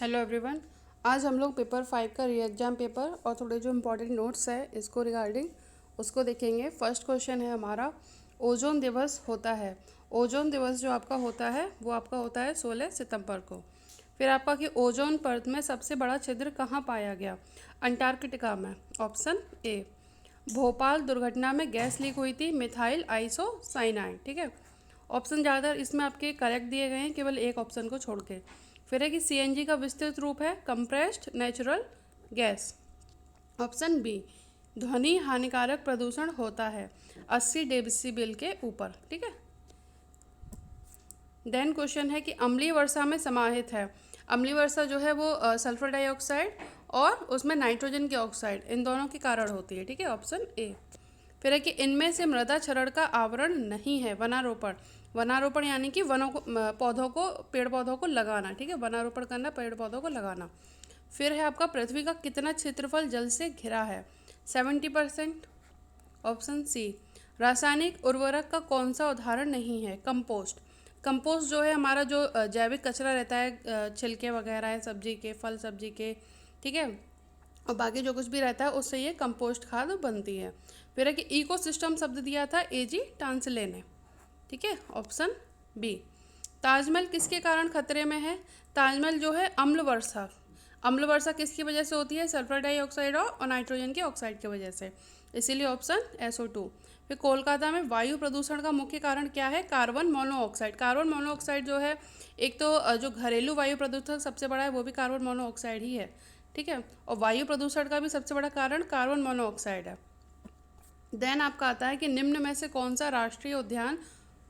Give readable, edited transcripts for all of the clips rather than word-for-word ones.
Hello everyone. आज हम लोग पेपर 5 का री एग्ज़ाम पेपर और थोड़े जो इम्पोर्टेंट नोट्स है इसको रिगार्डिंग उसको देखेंगे। फर्स्ट क्वेश्चन है हमारा, ओजोन दिवस होता है। ओजोन दिवस जो आपका होता है वो आपका होता है 16 सितंबर को। फिर आपका कि ओजोन परत में सबसे बड़ा छिद्र कहाँ पाया गया? अंटार्कटिका में। Option A. भोपाल दुर्घटना में गैस लीक हुई थी, मिथाइल आइसोसाइनाइड। ठीक है, ऑप्शन ज़्यादातर इसमें आपके करेक्ट दिए गए हैं, केवल एक ऑप्शन को छोड़ के। फिर है कि सीएनजी का विस्तृत रूप है compressed natural gas. Option B. ध्वनि हानिकारक प्रदूषण होता है 80 डेसिबल के ऊपर। ठीक है, देन क्वेश्चन है कि अम्लीय वर्षा में समाहित है। अम्लीय वर्षा जो है वो सल्फर डाइऑक्साइड और उसमें नाइट्रोजन की ऑक्साइड, इन दोनों के कारण होती है। ठीक है, ऑप्शन ए। फिर है कि इनमें से मृदा क्षरण का आवरण नहीं है। वनारोपण, वनारोपण यानी कि वनों को पौधों को पेड़ पौधों को लगाना। ठीक है, वनारोपण करना, पेड़ पौधों को लगाना। फिर है आपका पृथ्वी का कितना क्षेत्रफल जल से घिरा है? 70%। Option C. रासायनिक उर्वरक का कौन सा उदाहरण नहीं है? कंपोस्ट। कंपोस्ट जो है हमारा जो जैविक कचरा रहता है, छिलके वगैरह है सब्जी के, फल सब्जी के, ठीक है, और बाकी जो कुछ भी रहता है उससे ये कंपोस्ट खाद बनती है। फिर है कि इकोसिस्टम शब्द दिया था एजी टांसले ने। ठीक है, ऑप्शन बी। ताजमहल किसके कारण खतरे में है? ताजमहल जो है अम्ल वर्षा, अम्ल वर्षा किसकी वजह से होती है? सल्फर डाइऑक्साइड और नाइट्रोजन की ऑक्साइड की वजह से, इसीलिए ऑप्शन SO2। फिर कोलकाता में वायु प्रदूषण का मुख्य कारण क्या है? Carbon monoxide. कार्बन मोनोऑक्साइड जो है, एक तो जो घरेलू वायु प्रदूषण सबसे बड़ा है वो भी कार्बन मोनोऑक्साइड ही है। ठीक है, और वायु प्रदूषण का भी सबसे बड़ा कारण कार्बन मोनोऑक्साइड है। देन आपका आता है कि निम्न में से कौन सा राष्ट्रीय उद्यान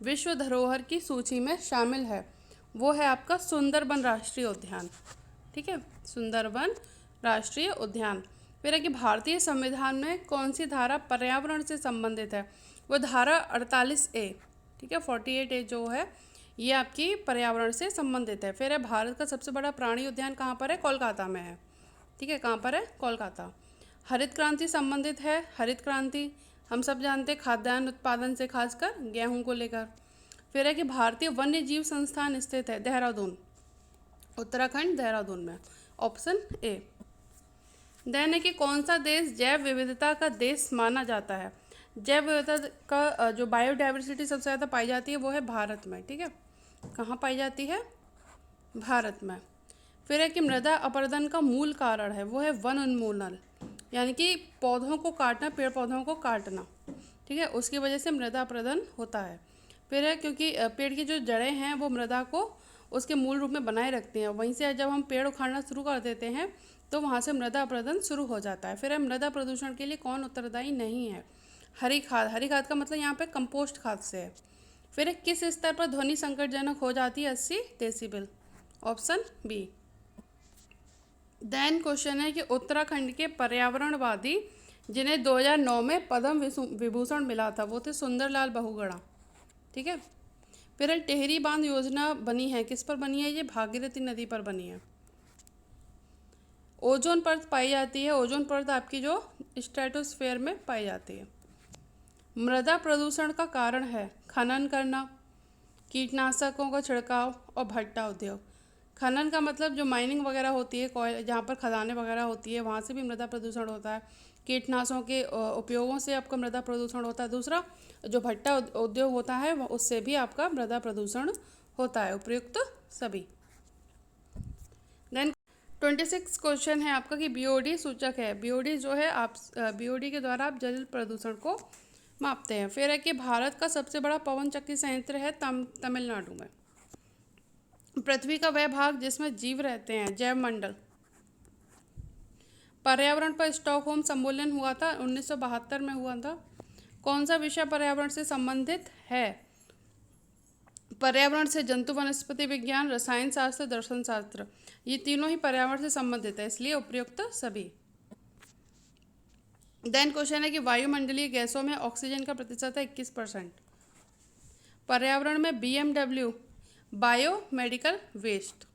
विश्व धरोहर की सूची में शामिल है? वो है आपका सुंदरबन राष्ट्रीय उद्यान। ठीक है, सुंदरबन राष्ट्रीय उद्यान। फिर है कि भारतीय संविधान में कौन सी धारा पर्यावरण से संबंधित है? वो धारा 48A। ठीक है, 48A जो है ये आपकी पर्यावरण से संबंधित है। फिर है भारत का सबसे बड़ा प्राणी उद्यान कहाँ पर है? कोलकाता में है। ठीक है, कहाँ पर है? कोलकाता। हरित क्रांति संबंधित है। हरित क्रांति हम सब जानते हैं, खाद्यान्न उत्पादन से, खासकर गेहूं को लेकर। फिर है कि भारतीय वन्य जीव संस्थान स्थित है देहरादून, उत्तराखंड, देहरादून में। Option A. देन है कि कौन सा देश जैव विविधता का देश माना जाता है? जैव विविधता का जो बायोडाइवर्सिटी सबसे ज़्यादा पाई जाती है वो है भारत में। ठीक है, कहाँ पाई जाती है? भारत में। फिर है कि मृदा अपरदन का मूल कारण है वो है वन उन्मूलन, यानी कि पौधों को काटना, पेड़ पौधों को काटना। ठीक है, उसकी वजह से मृदा अपरदन होता है। फिर है क्योंकि पेड़ की जो जड़ें हैं वो मृदा को उसके मूल रूप में बनाए रखते हैं, वहीं से जब हम पेड़ उखाड़ना शुरू कर देते हैं तो वहाँ से मृदा अपरदन शुरू हो जाता है। फिर है मृदा प्रदूषण के लिए कौन उत्तरदायी नहीं है? हरी खाद। हरी खाद का मतलब यहाँ पे कंपोस्ट खाद से है। फिर है किस स्तर पर ध्वनि संकटजनक हो जाती है 80 decibel? Option B. Then question है कि उत्तराखंड के पर्यावरणवादी जिन्हें 2009 में पद्म विभूषण मिला था वो थे सुंदरलाल बहुगुणा। ठीक है, फिर टिहरी बांध योजना बनी है, किस पर बनी है? ये भागीरथी नदी पर बनी है। ओजोन परत पाई जाती है। ओजोन परत आपकी जो स्ट्रेटोस्फेयर में पाई जाती है। मृदा प्रदूषण का कारण है खनन करना, कीटनाशकों का छिड़काव और भट्टा उद्योग। खनन का मतलब जो माइनिंग वगैरह होती है, कोयल जहाँ पर खदानें वगैरह होती है वहाँ से भी मृदा प्रदूषण होता है। कीटनाशकों के उपयोगों से आपका मृदा प्रदूषण होता है। दूसरा जो भट्टा उद्योग होता है उससे भी आपका मृदा प्रदूषण होता है। उपयुक्त सभी। देन 26 क्वेश्चन है आपका कि BOD सूचक है। BOD जो है आप BOD के द्वारा आप जल प्रदूषण को मापते हैं। फिर है कि भारत का सबसे बड़ा पवन चक्की संयंत्र है तमिलनाडु में। पृथ्वी का वह भाग जिसमें जीव रहते हैं, जैव मंडल। पर्यावरण पर स्टॉकहोम सम्मेलन हुआ था 1972 में हुआ था। कौन सा विषय पर्यावरण से संबंधित है? पर्यावरण से जंतु वनस्पति विज्ञान, रसायन शास्त्र, दर्शन शास्त्र, ये तीनों ही पर्यावरण से संबंधित है, इसलिए उपयुक्त सभी। देन क्वेश्चन है कि वायुमंडलीय गैसों में ऑक्सीजन का प्रतिशत है 21%। पर्यावरण में BMW बायोमेडिकल वेस्ट।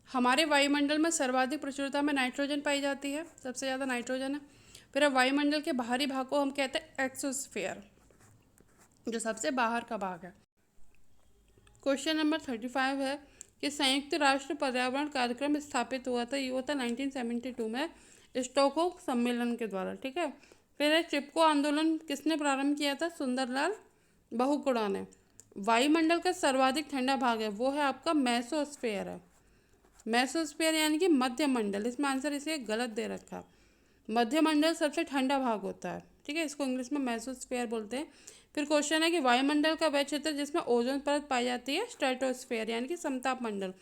हमारे वायुमंडल में सर्वाधिक प्रचुरता में नाइट्रोजन पाई जाती है, सबसे ज़्यादा नाइट्रोजन है। फिर वायुमंडल के बाहरी भाग को हम कहते हैं एक्सोस्फेयर, जो सबसे बाहर का भाग है। क्वेश्चन नंबर 35 है कि संयुक्त राष्ट्र पर्यावरण कार्यक्रम स्थापित हुआ था, ये हुआ था 1972 में स्टॉकहोम सम्मेलन के द्वारा, ठीक है। फिर है चिपको आंदोलन किसने प्रारंभ किया था? सुंदरलाल बहुगुणा ने। वायुमंडल का सर्वाधिक ठंडा भाग है वो है आपका मेसोस्फेयर है। मेसोस्फेयर यानी कि मध्य मंडल, इसमें आंसर इसे गलत दे रखा। मध्य मंडल सबसे ठंडा भाग होता है, ठीक है, इसको इंग्लिश में मेसोस्फेयर बोलते हैं। फिर क्वेश्चन है कि वायुमंडल का वह क्षेत्र जिसमें ओजोन परत पाई जाती है स्ट्रेटोस्फेयर यानी कि समताप मंडल।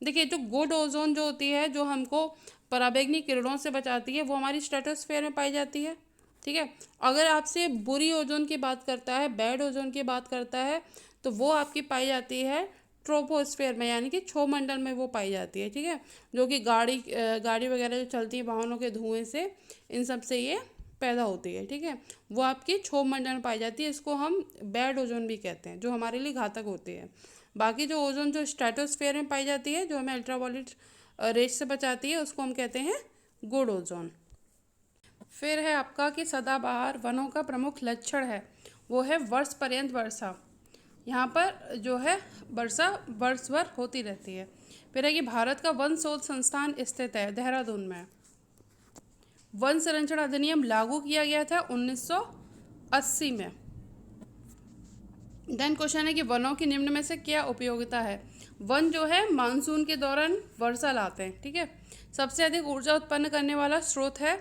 देखिए जो गुड ओजोन जो होती है, जो हमको पराबैंगनी किरणों से बचाती है, वो हमारी स्ट्रेटोस्फेयर में पाई जाती है, ठीक है। अगर आपसे बुरी ओजोन की बात करता है, बैड ओजोन की बात करता है, तो वो आपकी पाई जाती है ट्रोपोस्फेयर में यानी कि क्षोमंडल में वो पाई जाती है, ठीक है। जो कि गाड़ी वगैरह जो चलती है वाहनों के धुएं से, इन सब से ये पैदा होती है, ठीक है। वो आपकी क्षोभमंडल में पाई जाती है, इसको हम बैड ओजोन भी कहते हैं, जो हमारे लिए घातक होती है। बाकी जो ओजोन जो स्ट्रेटोस्फेयर में पाई जाती है, जो हमें अल्ट्रावायलेट रेज से बचाती है, उसको हम कहते हैं गुड ओजोन। फिर है आपका कि सदाबहार वनों का प्रमुख लक्षण है वो है वर्ष पर्यंत वर्षा। यहाँ पर जो है वर्षा वर्ष भर होती रहती है। फिर है कि भारत का वन शोध संस्थान स्थित है देहरादून में। वन संरक्षण अधिनियम लागू किया गया था 1980 में। देन क्वेश्चन है कि वनों की निम्न में से क्या उपयोगिता है? वन जो है मानसून के दौरान वर्षा लाते हैं, ठीक है। सबसे अधिक ऊर्जा उत्पन्न करने वाला स्रोत है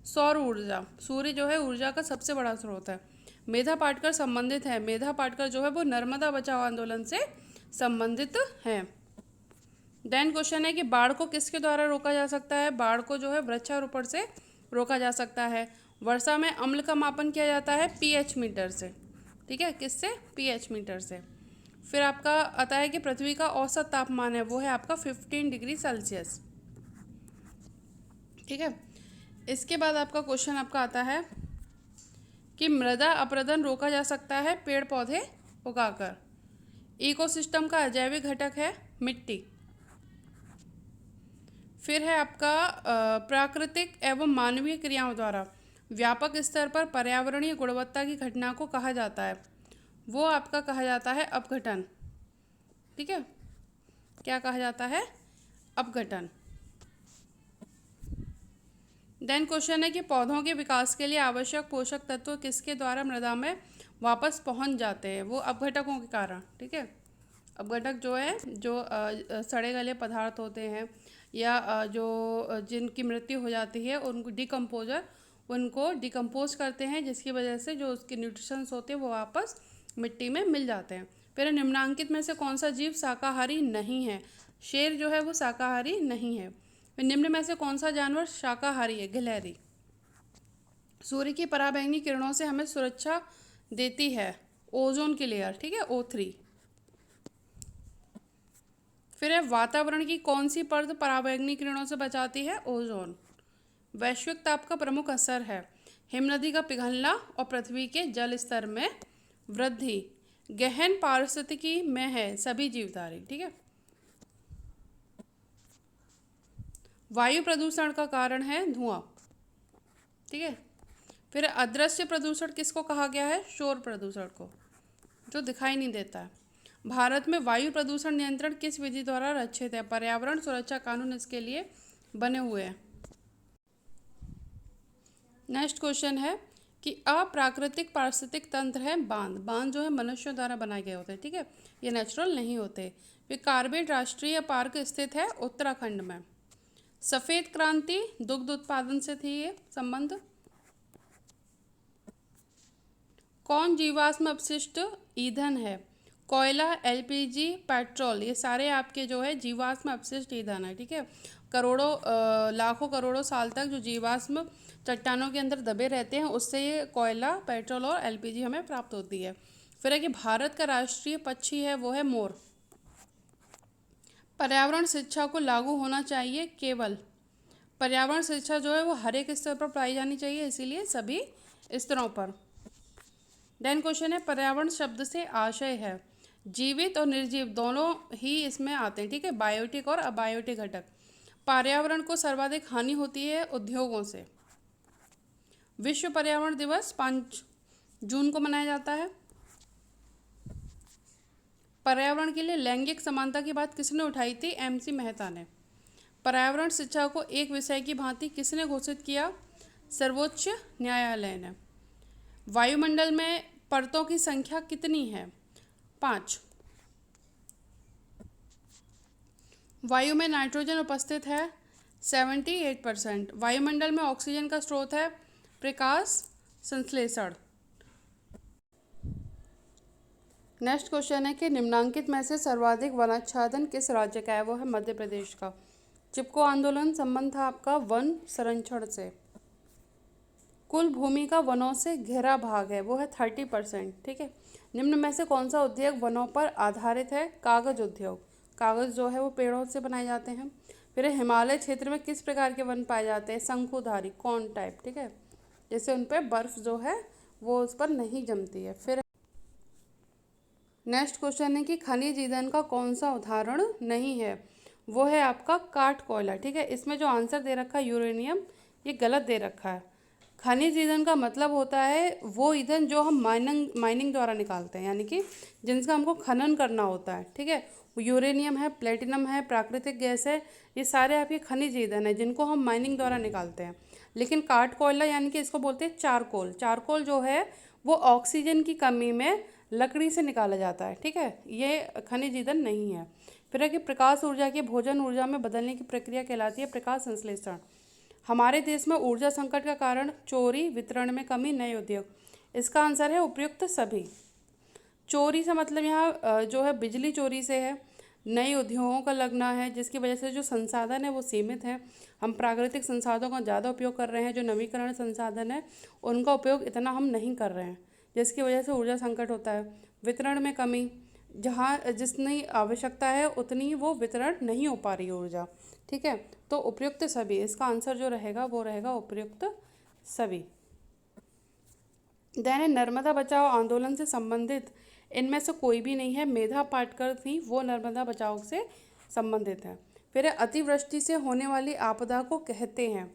सौर ऊर्जा। सूर्य जो है ऊर्जा का सबसे बड़ा स्रोत है। मेधा पाटकर संबंधित है, मेधा पाटकर जो है वो नर्मदा बचाओ आंदोलन से संबंधित हैं। देन क्वेश्चन है कि बाढ़ को किसके द्वारा रोका जा सकता है? बाढ़ को जो है वृक्षारोपण से रोका जा सकता है। वर्षा में अम्ल का मापन किया जाता है पीएच मीटर से, ठीक है, किससे? पीएच मीटर से। फिर आपका आता है कि पृथ्वी का औसत तापमान है वो है आपका 15 डिग्री सेल्सियस, ठीक है। इसके बाद आपका क्वेश्चन आपका आता है कि मृदा अपरदन रोका जा सकता है पेड़ पौधे उगाकर। इकोसिस्टम का अजैविक घटक है मिट्टी। फिर है आपका प्राकृतिक एवं मानवीय क्रियाओं द्वारा व्यापक स्तर पर पर्यावरणीय गुणवत्ता की घटना को कहा जाता है, वो आपका कहा जाता है अपघटन, ठीक है। क्या कहा जाता है? अपघटन। देन क्वेश्चन है कि पौधों के विकास के लिए आवश्यक पोषक तत्व किसके द्वारा मृदा में वापस पहुंच जाते हैं? वो अपघटकों के कारण, ठीक है। अपघटक जो है जो सड़े गले पदार्थ होते हैं या जिनकी मृत्यु हो जाती है उनको डिकम्पोज करते हैं, जिसकी वजह से जो उसके न्यूट्रिशंस होते हैं वो वापस मिट्टी में मिल जाते हैं। फिर निम्नांकित में से कौन सा जीव शाकाहारी नहीं है? शेर जो है वो शाकाहारी नहीं है। फिर निम्न में से कौन सा जानवर शाकाहारी है? गिलहरी। सूर्य की पराबैंगनी किरणों से हमें सुरक्षा देती है ओजोन की लेयर, ठीक है, O3। फिर है वातावरण की कौन सी परत पराबैंगनी किरणों से बचाती है? ओजोन। वैश्विक ताप का प्रमुख असर है हिमनदी का पिघलना और पृथ्वी के जल स्तर में वृद्धि। गहन पारिस्थितिकी में है सभी जीवधारी, ठीक है। वायु प्रदूषण का कारण है धुआं, ठीक है। फिर अदृश्य प्रदूषण किसको कहा गया है? शोर प्रदूषण को, जो दिखाई नहीं देता है। भारत में वायु प्रदूषण नियंत्रण किस विधि द्वारा रक्षित है? पर्यावरण सुरक्षा कानून इसके लिए बने हुए हैं। नेक्स्ट क्वेश्चन है कि अप्राकृतिक पारिस्थितिक तंत्र है बांध। बांध जो है मनुष्यों द्वारा बनाए गए होते हैं, ठीक है, ये नेचुरल नहीं होते। फिर कार्बेट राष्ट्रीय पार्क स्थित है उत्तराखंड में। सफ़ेद क्रांति दुग्ध उत्पादन से थी ये संबंध। कौन जीवाश्म अपशिष्ट ईंधन है? कोयला, एलपीजी, पेट्रोल, ये सारे आपके जो है जीवाश्म अपशिष्ट ईंधन है, ठीक है। लाखों करोड़ों साल तक जो जीवाश्म चट्टानों के अंदर दबे रहते हैं उससे ये कोयला, पेट्रोल और एलपीजी हमें प्राप्त होती है। फिर है कि भारत का राष्ट्रीय पक्षी है वो है मोर। पर्यावरण शिक्षा को लागू होना चाहिए केवल। पर्यावरण शिक्षा जो है वो हर एक स्तर पर पाई जानी चाहिए, इसीलिए सभी स्तरों पर। देन क्वेश्चन है पर्यावरण शब्द से आशय है जीवित और निर्जीव दोनों ही इसमें आते हैं, ठीक है, बायोटिक और अबायोटिक घटक। पर्यावरण को सर्वाधिक हानि होती है उद्योगों से। विश्व पर्यावरण दिवस 5 जून को मनाया जाता है। पर्यावरण के लिए लैंगिक समानता की बात किसने उठाई थी? MC मेहता ने। पर्यावरण शिक्षा को एक विषय की भांति किसने घोषित किया? सर्वोच्च न्यायालय ने। वायुमंडल में परतों की संख्या कितनी है? 5। वायु में नाइट्रोजन उपस्थित है 78%। वायुमंडल में ऑक्सीजन का स्रोत है प्रकाश संश्लेषण। नेक्स्ट क्वेश्चन है कि निम्नांकित में से सर्वाधिक वनाच्छादन किस राज्य का है? वो है मध्य प्रदेश का। चिपको आंदोलन संबंध था आपका वन संरक्षण से। कुल भूमि का वनों से घिरा भाग है, वो है 30%। ठीक है। निम्न में से कौन सा उद्योग वनों पर आधारित है? कागज उद्योग। कागज जो है वो पेड़ों से बनाए जाते हैं। फिर हिमालय क्षेत्र में किस प्रकार के वन पाए जाते हैं? शंकुधारी, कॉन टाइप। ठीक है, जैसे उन पर बर्फ जो है वो उस पर नहीं जमती है। फिर नेक्स्ट क्वेश्चन है कि खनिज ईंधन का कौन सा उदाहरण नहीं है? वो है आपका काठ कोयला। ठीक है, इसमें जो आंसर दे रखा है यूरेनियम, ये गलत दे रखा है। खनिज ईंधन का मतलब होता है वो ईंधन जो हम माइनिंग द्वारा निकालते हैं, यानी कि जिनका हमको खनन करना होता है। ठीक है, यूरेनियम है, प्लेटिनम है, प्राकृतिक गैस है, ये सारे आपके खनिज ईंधन है जिनको हम माइनिंग द्वारा निकालते हैं। लेकिन काठ कोयला यानी कि इसको बोलते हैं चारकोल। चारकोल जो है वो ऑक्सीजन की कमी में लकड़ी से निकाला जाता है। ठीक है, ये खनिज ईंधन नहीं है। फिर है कि प्रकाश ऊर्जा की भोजन ऊर्जा में बदलने की प्रक्रिया कहलाती है प्रकाश संश्लेषण। हमारे देश में ऊर्जा संकट का कारण चोरी, वितरण में कमी, नए उद्योग। इसका आंसर है उपयुक्त सभी। चोरी से मतलब यहाँ जो है बिजली चोरी से है, नए उद्योगों का लगना है जिसकी वजह से जो संसाधन है वो सीमित है। हम प्राकृतिक संसाधनों का ज़्यादा उपयोग कर रहे हैं, जो नवीकरण संसाधन है उनका उपयोग इतना हम नहीं कर रहे हैं, जिसकी वजह से ऊर्जा संकट होता है। वितरण में कमी, जहाँ जितनी आवश्यकता है उतनी वो वितरण नहीं हो पा रही है ऊर्जा। ठीक है, तो उपयुक्त सभी, इसका आंसर जो रहेगा वो रहेगा उपयुक्त सभी। देन नर्मदा बचाओ आंदोलन से संबंधित इनमें से कोई भी नहीं है। मेधा पाटकर थी, वो नर्मदा बचाओ से संबंधित है। फिर अतिवृष्टि से होने वाली आपदा को कहते हैं,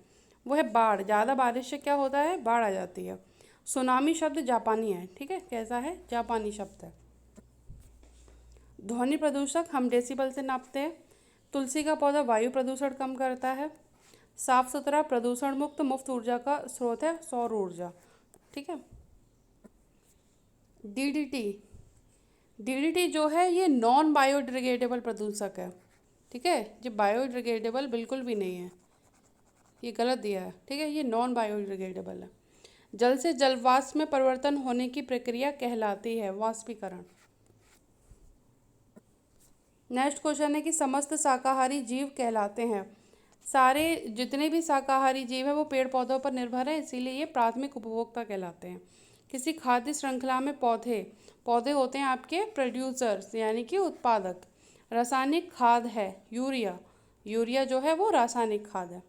वो है बाढ़। ज़्यादा बारिश से क्या होता है? बाढ़ आ जाती है। सुनामी शब्द जापानी है। ठीक है, कैसा है? जापानी शब्द है। ध्वनि प्रदूषक हम डेसिबल से नापते हैं। तुलसी का पौधा वायु प्रदूषण कम करता है। साफ सुथरा प्रदूषण मुक्त मुफ्त ऊर्जा का स्रोत है सौर ऊर्जा। ठीक है। डीडीटी, डीडीटी जो है ये नॉन बायोडिग्रेडेबल प्रदूषक है। ठीक है, ये बायोडिग्रेडेबल बिल्कुल भी नहीं है, ये गलत दिया है। ठीक है, ये नॉन बायोडिग्रेडेबल है। जल से जलवाष्प में परिवर्तन होने की प्रक्रिया कहलाती है वाष्पीकरण। नेक्स्ट क्वेश्चन है कि समस्त शाकाहारी जीव कहलाते हैं। सारे जितने भी शाकाहारी जीव है वो पेड़ पौधों पर निर्भर है, इसीलिए ये प्राथमिक उपभोक्ता कहलाते हैं। किसी खाद्य श्रृंखला में पौधे पौधे होते हैं आपके प्रोड्यूसर्स, यानी कि उत्पादक। रासायनिक खाद है यूरिया, यूरिया जो है वो रासायनिक खाद है।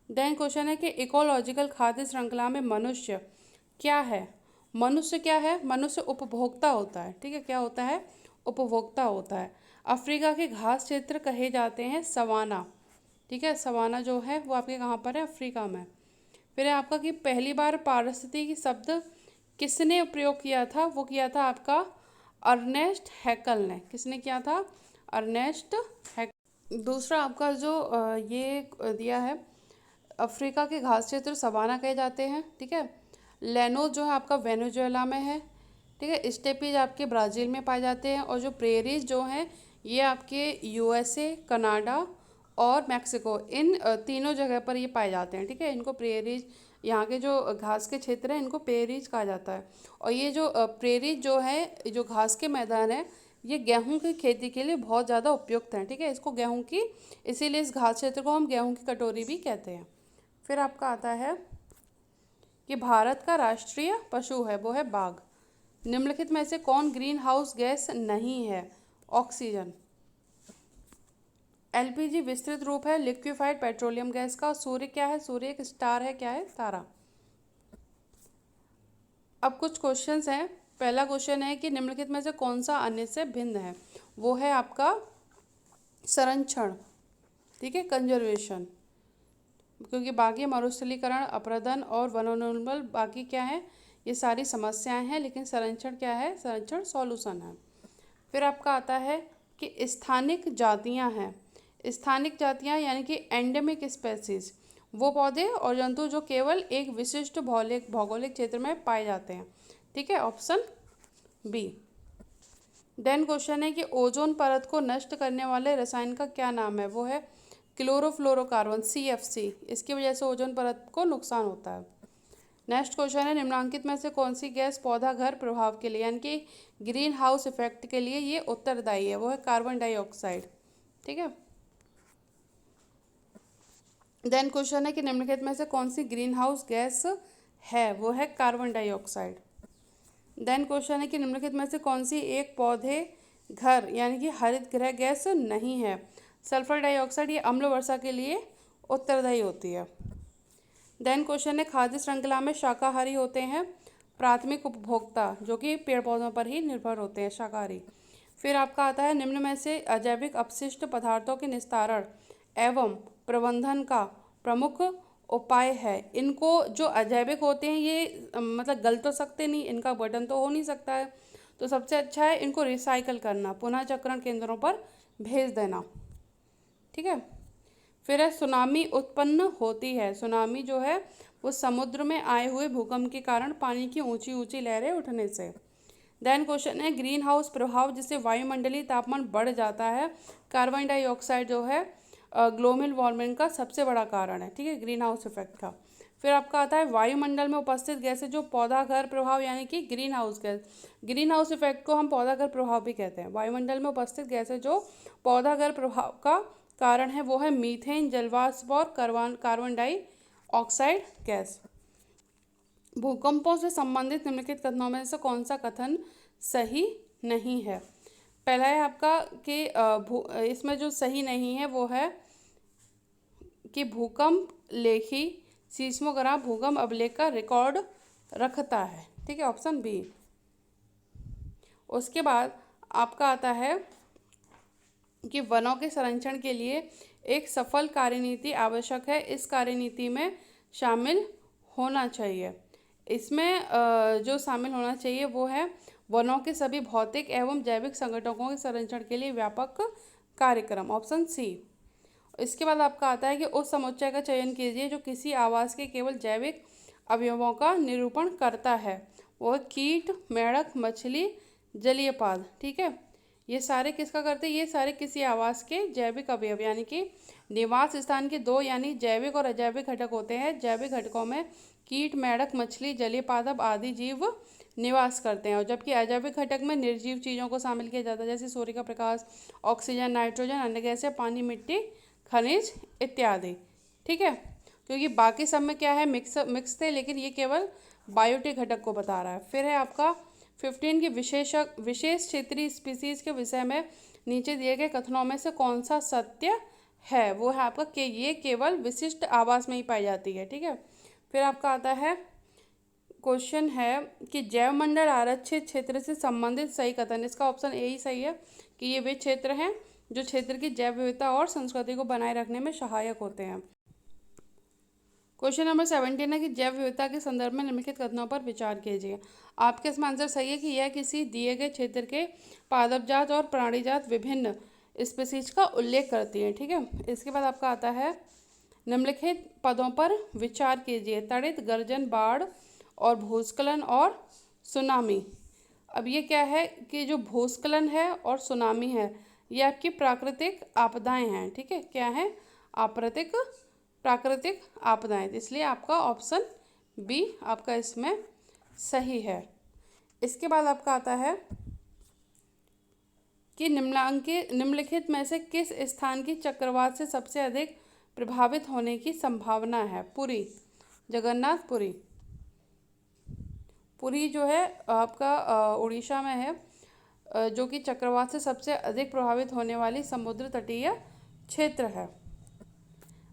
देन क्वेश्चन है कि इकोलॉजिकल खाद्य श्रृंखला में मनुष्य क्या है? मनुष्य क्या है? मनुष्य उपभोक्ता होता है। ठीक है, क्या होता है? उपभोक्ता होता है। अफ्रीका के घास क्षेत्र कहे जाते हैं सवाना। ठीक है, सवाना जो है वो आपके कहाँ पर है? अफ्रीका में। फिर है आपका कि पहली बार पारिस्थितिकी शब्द किसने प्रयोग किया था? वो किया था आपका अर्नेस्ट हैकल ने। किसने किया था? अर्नेस्ट हैकल। दूसरा आपका जो ये दिया है, अफ्रीका के घास क्षेत्र सवाना कहे जाते हैं। ठीक है, लेनोज जो है आपका वेनेजुएला में है। ठीक है, स्टेपीज आपके ब्राज़ील में पाए जाते हैं, और जो प्रेरीज जो हैं ये आपके यूएसए, कनाडा और मैक्सिको, इन तीनों जगह पर ये पाए जाते हैं। ठीक है, इनको प्रेरीज, यहाँ के जो घास के क्षेत्र हैं इनको प्रेरीज कहा जाता है। और ये जो प्रेरीज जो है, जो घास के मैदान है, ये गेहूं की खेती के लिए बहुत ज़्यादा उपयुक्त हैं। ठीक है, इसको गेहूं की, इसीलिए इस घास क्षेत्र को हम गेहूं की कटोरी भी कहते हैं। फिर आपका आता है कि भारत का राष्ट्रीय पशु है, वो है बाघ। निम्नलिखित में से कौन ग्रीन हाउस गैस नहीं है? ऑक्सीजन। एलपीजी विस्तृत रूप है लिक्विफाइड पेट्रोलियम गैस का। सूर्य क्या है? सूर्य एक स्टार है। क्या है? तारा। अब कुछ क्वेश्चंस हैं। पहला क्वेश्चन है कि निम्नलिखित में से कौन सा अन्य से भिन्न है? वो है आपका संरक्षण। ठीक है, कंजर्वेशन। क्योंकि बाकी मरुस्थलीकरण, अपरदन और वनोन्मूलन बाकी क्या है? ये सारी समस्याएं हैं, लेकिन संरक्षण क्या है? संरक्षण सॉल्यूशन है। फिर आपका आता है कि स्थानिक जातियां हैं। स्थानिक जातियां यानी कि एंडेमिक स्पेसीज, वो पौधे और जंतु जो केवल एक विशिष्ट भौगोलिक भौगोलिक क्षेत्र में पाए जाते हैं। ठीक है, ऑप्शन बी। देन क्वेश्चन है कि ओजोन परत को नष्ट करने वाले रसायन का क्या नाम है? वो है क्लोरोफ्लोरोकार्बन, CFC। इसकी वजह से ओजोन परत को नुकसान होता है। नेक्स्ट क्वेश्चन है निम्नलिखित में से कौन सी गैस पौधा घर प्रभाव के लिए यानी कि ग्रीन हाउस इफेक्ट के लिए ये उत्तरदायी है? वो है कार्बन डाइऑक्साइड। ठीक है। देन क्वेश्चन है कि निम्नलिखित में से कौन सी ग्रीन हाउस गैस है? वो है कार्बन डाइऑक्साइड। देन क्वेश्चन है कि निम्नलिखित में से कौन सी एक पौधे घर यानी कि हरित गृह गैस नहीं है? सल्फर डाइऑक्साइड ये अम्ल वर्षा के लिए उत्तरदायी होती है। देन क्वेश्चन है खाद्य श्रृंखला में शाकाहारी होते हैं प्राथमिक उपभोक्ता जो कि पेड़ पौधों पर ही निर्भर होते हैं, शाकाहारी। फिर आपका आता है निम्न में से अजैविक अपशिष्ट पदार्थों के निस्तारण एवं प्रबंधन का प्रमुख उपाय है। इनको जो अजैविक होते हैं ये मतलब गल तो सकते नहीं, इनका बटन तो हो नहीं सकता है, तो सबसे अच्छा है इनको रिसाइकल करना, पुनः चक्रण केंद्रों पर भेज देना। ठीक है। फिर है सुनामी उत्पन्न होती है। सुनामी जो है वो समुद्र में आए हुए भूकंप के कारण पानी की ऊंची ऊंची लहरें उठने से। देन क्वेश्चन है ग्रीन हाउस प्रभाव जिससे वायुमंडलीय तापमान बढ़ जाता है। कार्बन डाइऑक्साइड जो है ग्लोबल वार्मिंग का सबसे बड़ा कारण है। ठीक है, ग्रीन हाउस इफेक्ट का। फिर आपका आता है वायुमंडल में उपस्थित गैसें जो पौधा घर प्रभाव यानी कि green house gas, green house effect को हम पौधा घर प्रभाव भी कहते हैं। वायुमंडल में उपस्थित गैसें जो पौधा घर प्रभाव का कारण है वो है मीथेन, जलवाष्प और कार्बन डाइऑक्साइड गैस। भूकंपों से संबंधित निम्नलिखित कथनों में से कौन सा कथन सही नहीं है? पहला है आपका कि इसमें जो सही नहीं है वो है कि भूकंप लेखी सीस्मोग्राफ भूकंप अभिलेख का रिकॉर्ड रखता है। ठीक है, ऑप्शन बी। उसके बाद आपका आता है कि वनों के संरक्षण के लिए एक सफल कार्यनीति आवश्यक है। इस कार्यनीति में शामिल होना चाहिए। इसमें जो शामिल होना चाहिए वो है वनों के सभी भौतिक एवं जैविक संगठनों के संरक्षण के लिए व्यापक कार्यक्रम, ऑप्शन सी। इसके बाद आपका आता है कि उस समुच्चय का चयन कीजिए जो किसी आवास के केवल जैविक अवयवों का निरूपण करता है। वो कीट, मेढक, मछली, जलीय पाद। ठीक है, ये सारे किसका करते हैं? ये सारे किसी आवास के जैविक अवयव यानी कि निवास स्थान के दो यानी जैविक और अजैविक घटक होते हैं। जैविक घटकों में कीट, मेढक, मछली, जलीय पादप आदि जीव निवास करते हैं और जबकि अजैविक घटक में निर्जीव चीज़ों को शामिल किया जाता है जैसे सूर्य का प्रकाश, ऑक्सीजन, नाइट्रोजन, अन्य गैसें, पानी, मिट्टी, खनिज इत्यादि। ठीक है, क्योंकि बाकी सब में क्या है मिक्स थे, लेकिन ये केवल बायोटिक घटक को बता रहा है। फिर है आपका 15 की विशेष क्षेत्रीय स्पीसीज के विषय में नीचे दिए गए कथनों में से कौन सा सत्य है? वो है आपका कि ये केवल विशिष्ट आवास में ही पाई जाती है। ठीक है। फिर आपका आता है क्वेश्चन है कि जैव मंडल आरक्षित क्षेत्र से संबंधित सही कथन। इसका ऑप्शन ए ही सही है कि ये वे क्षेत्र हैं जो क्षेत्र की जैव विविधता और संस्कृति को बनाए रखने में सहायक होते हैं। क्वेश्चन नंबर 17 है कि जैव विविधता के संदर्भ में निम्नलिखित कथनों पर विचार कीजिए। आपके इसमें आंसर सही है कि यह किसी दिए गए क्षेत्र के पादपजात और प्राणीजात विभिन्न स्पीसीज का उल्लेख करती है। ठीक है। इसके बाद आपका आता है निम्नलिखित पदों पर विचार कीजिए। तड़ित, गर्जन, बाढ़ और भूस्खलन और सुनामी। अब ये क्या है कि जो भूस्खलन है और सुनामी है ये आपकी प्राकृतिक आपदाएं हैं। ठीक है, क्या है? प्राकृतिक आपदाएं। इसलिए आपका ऑप्शन बी आपका इसमें सही है। इसके बाद आपका आता है कि निम्नलिखित में से किस स्थान की चक्रवात से सबसे अधिक प्रभावित होने की संभावना है? पुरी, जगन्नाथपुरी। पुरी जो है आपका उड़ीसा में है जो कि चक्रवात से सबसे अधिक प्रभावित होने वाली समुद्र तटीय क्षेत्र है।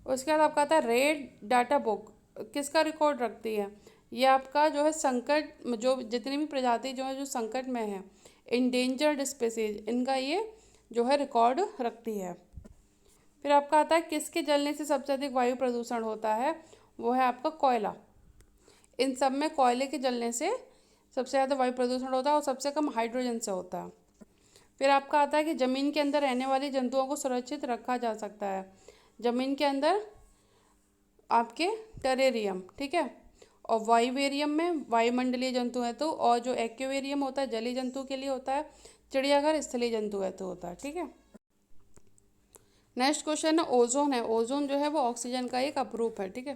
उसके बाद आपका आता है रेड डाटा बुक किसका रिकॉर्ड रखती है? ये आपका जो है संकट, जो जितनी भी प्रजाति जो है जो संकट में है, इंडेंजर्ड स्पीसीज, इनका ये जो है रिकॉर्ड रखती है। फिर आपका आता है किसके जलने से सबसे अधिक वायु प्रदूषण होता है? वो है आपका कोयला। इन सब में कोयले के जलने से सबसे ज़्यादा वायु प्रदूषण होता है और सबसे कम हाइड्रोजन से होता है। फिर आपका आता है कि ज़मीन के अंदर रहने वाले जंतुओं को सुरक्षित रखा जा सकता है। ज़मीन के अंदर आपके टेरेरियम, ठीक है। और वायुवेरियम में वायुमंडलीय जंतु है तो, और जो एक्वेरियम होता है जलीय जंतु के लिए होता है, चिड़ियाघर स्थलीय जंतु है तो होता है, ठीक है। नेक्स्ट क्वेश्चन है ओजोन है। ओजोन जो है वो ऑक्सीजन का एक अपरूप है, ठीक है।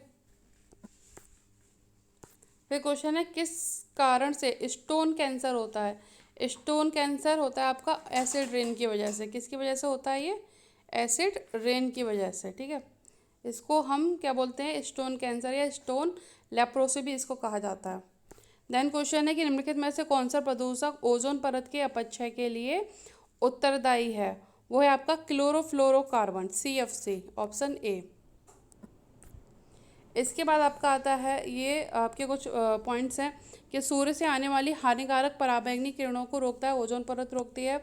फिर क्वेश्चन है किस कारण से स्टोन कैंसर होता है। स्टोन कैंसर होता है आपका एसिड रेन की वजह से। किसकी वजह से होता है ये? एसिड रेन की वजह से, ठीक है। इसको हम क्या बोलते हैं? स्टोन कैंसर या स्टोन लेप्रोसी भी इसको कहा जाता है। देन क्वेश्चन है कि निम्नलिखित में से कौन सा प्रदूषक ओजोन परत के अपक्षय के लिए उत्तरदायी है। वो है आपका क्लोरोफ्लोरोकार्बन, CFC, ऑप्शन ए। इसके बाद आपका आता है ये आपके कुछ पॉइंट्स हैं कि सूर्य से आने वाली हानिकारक पराबैंगनी किरणों को रोकता है, ओजोन परत रोकती है।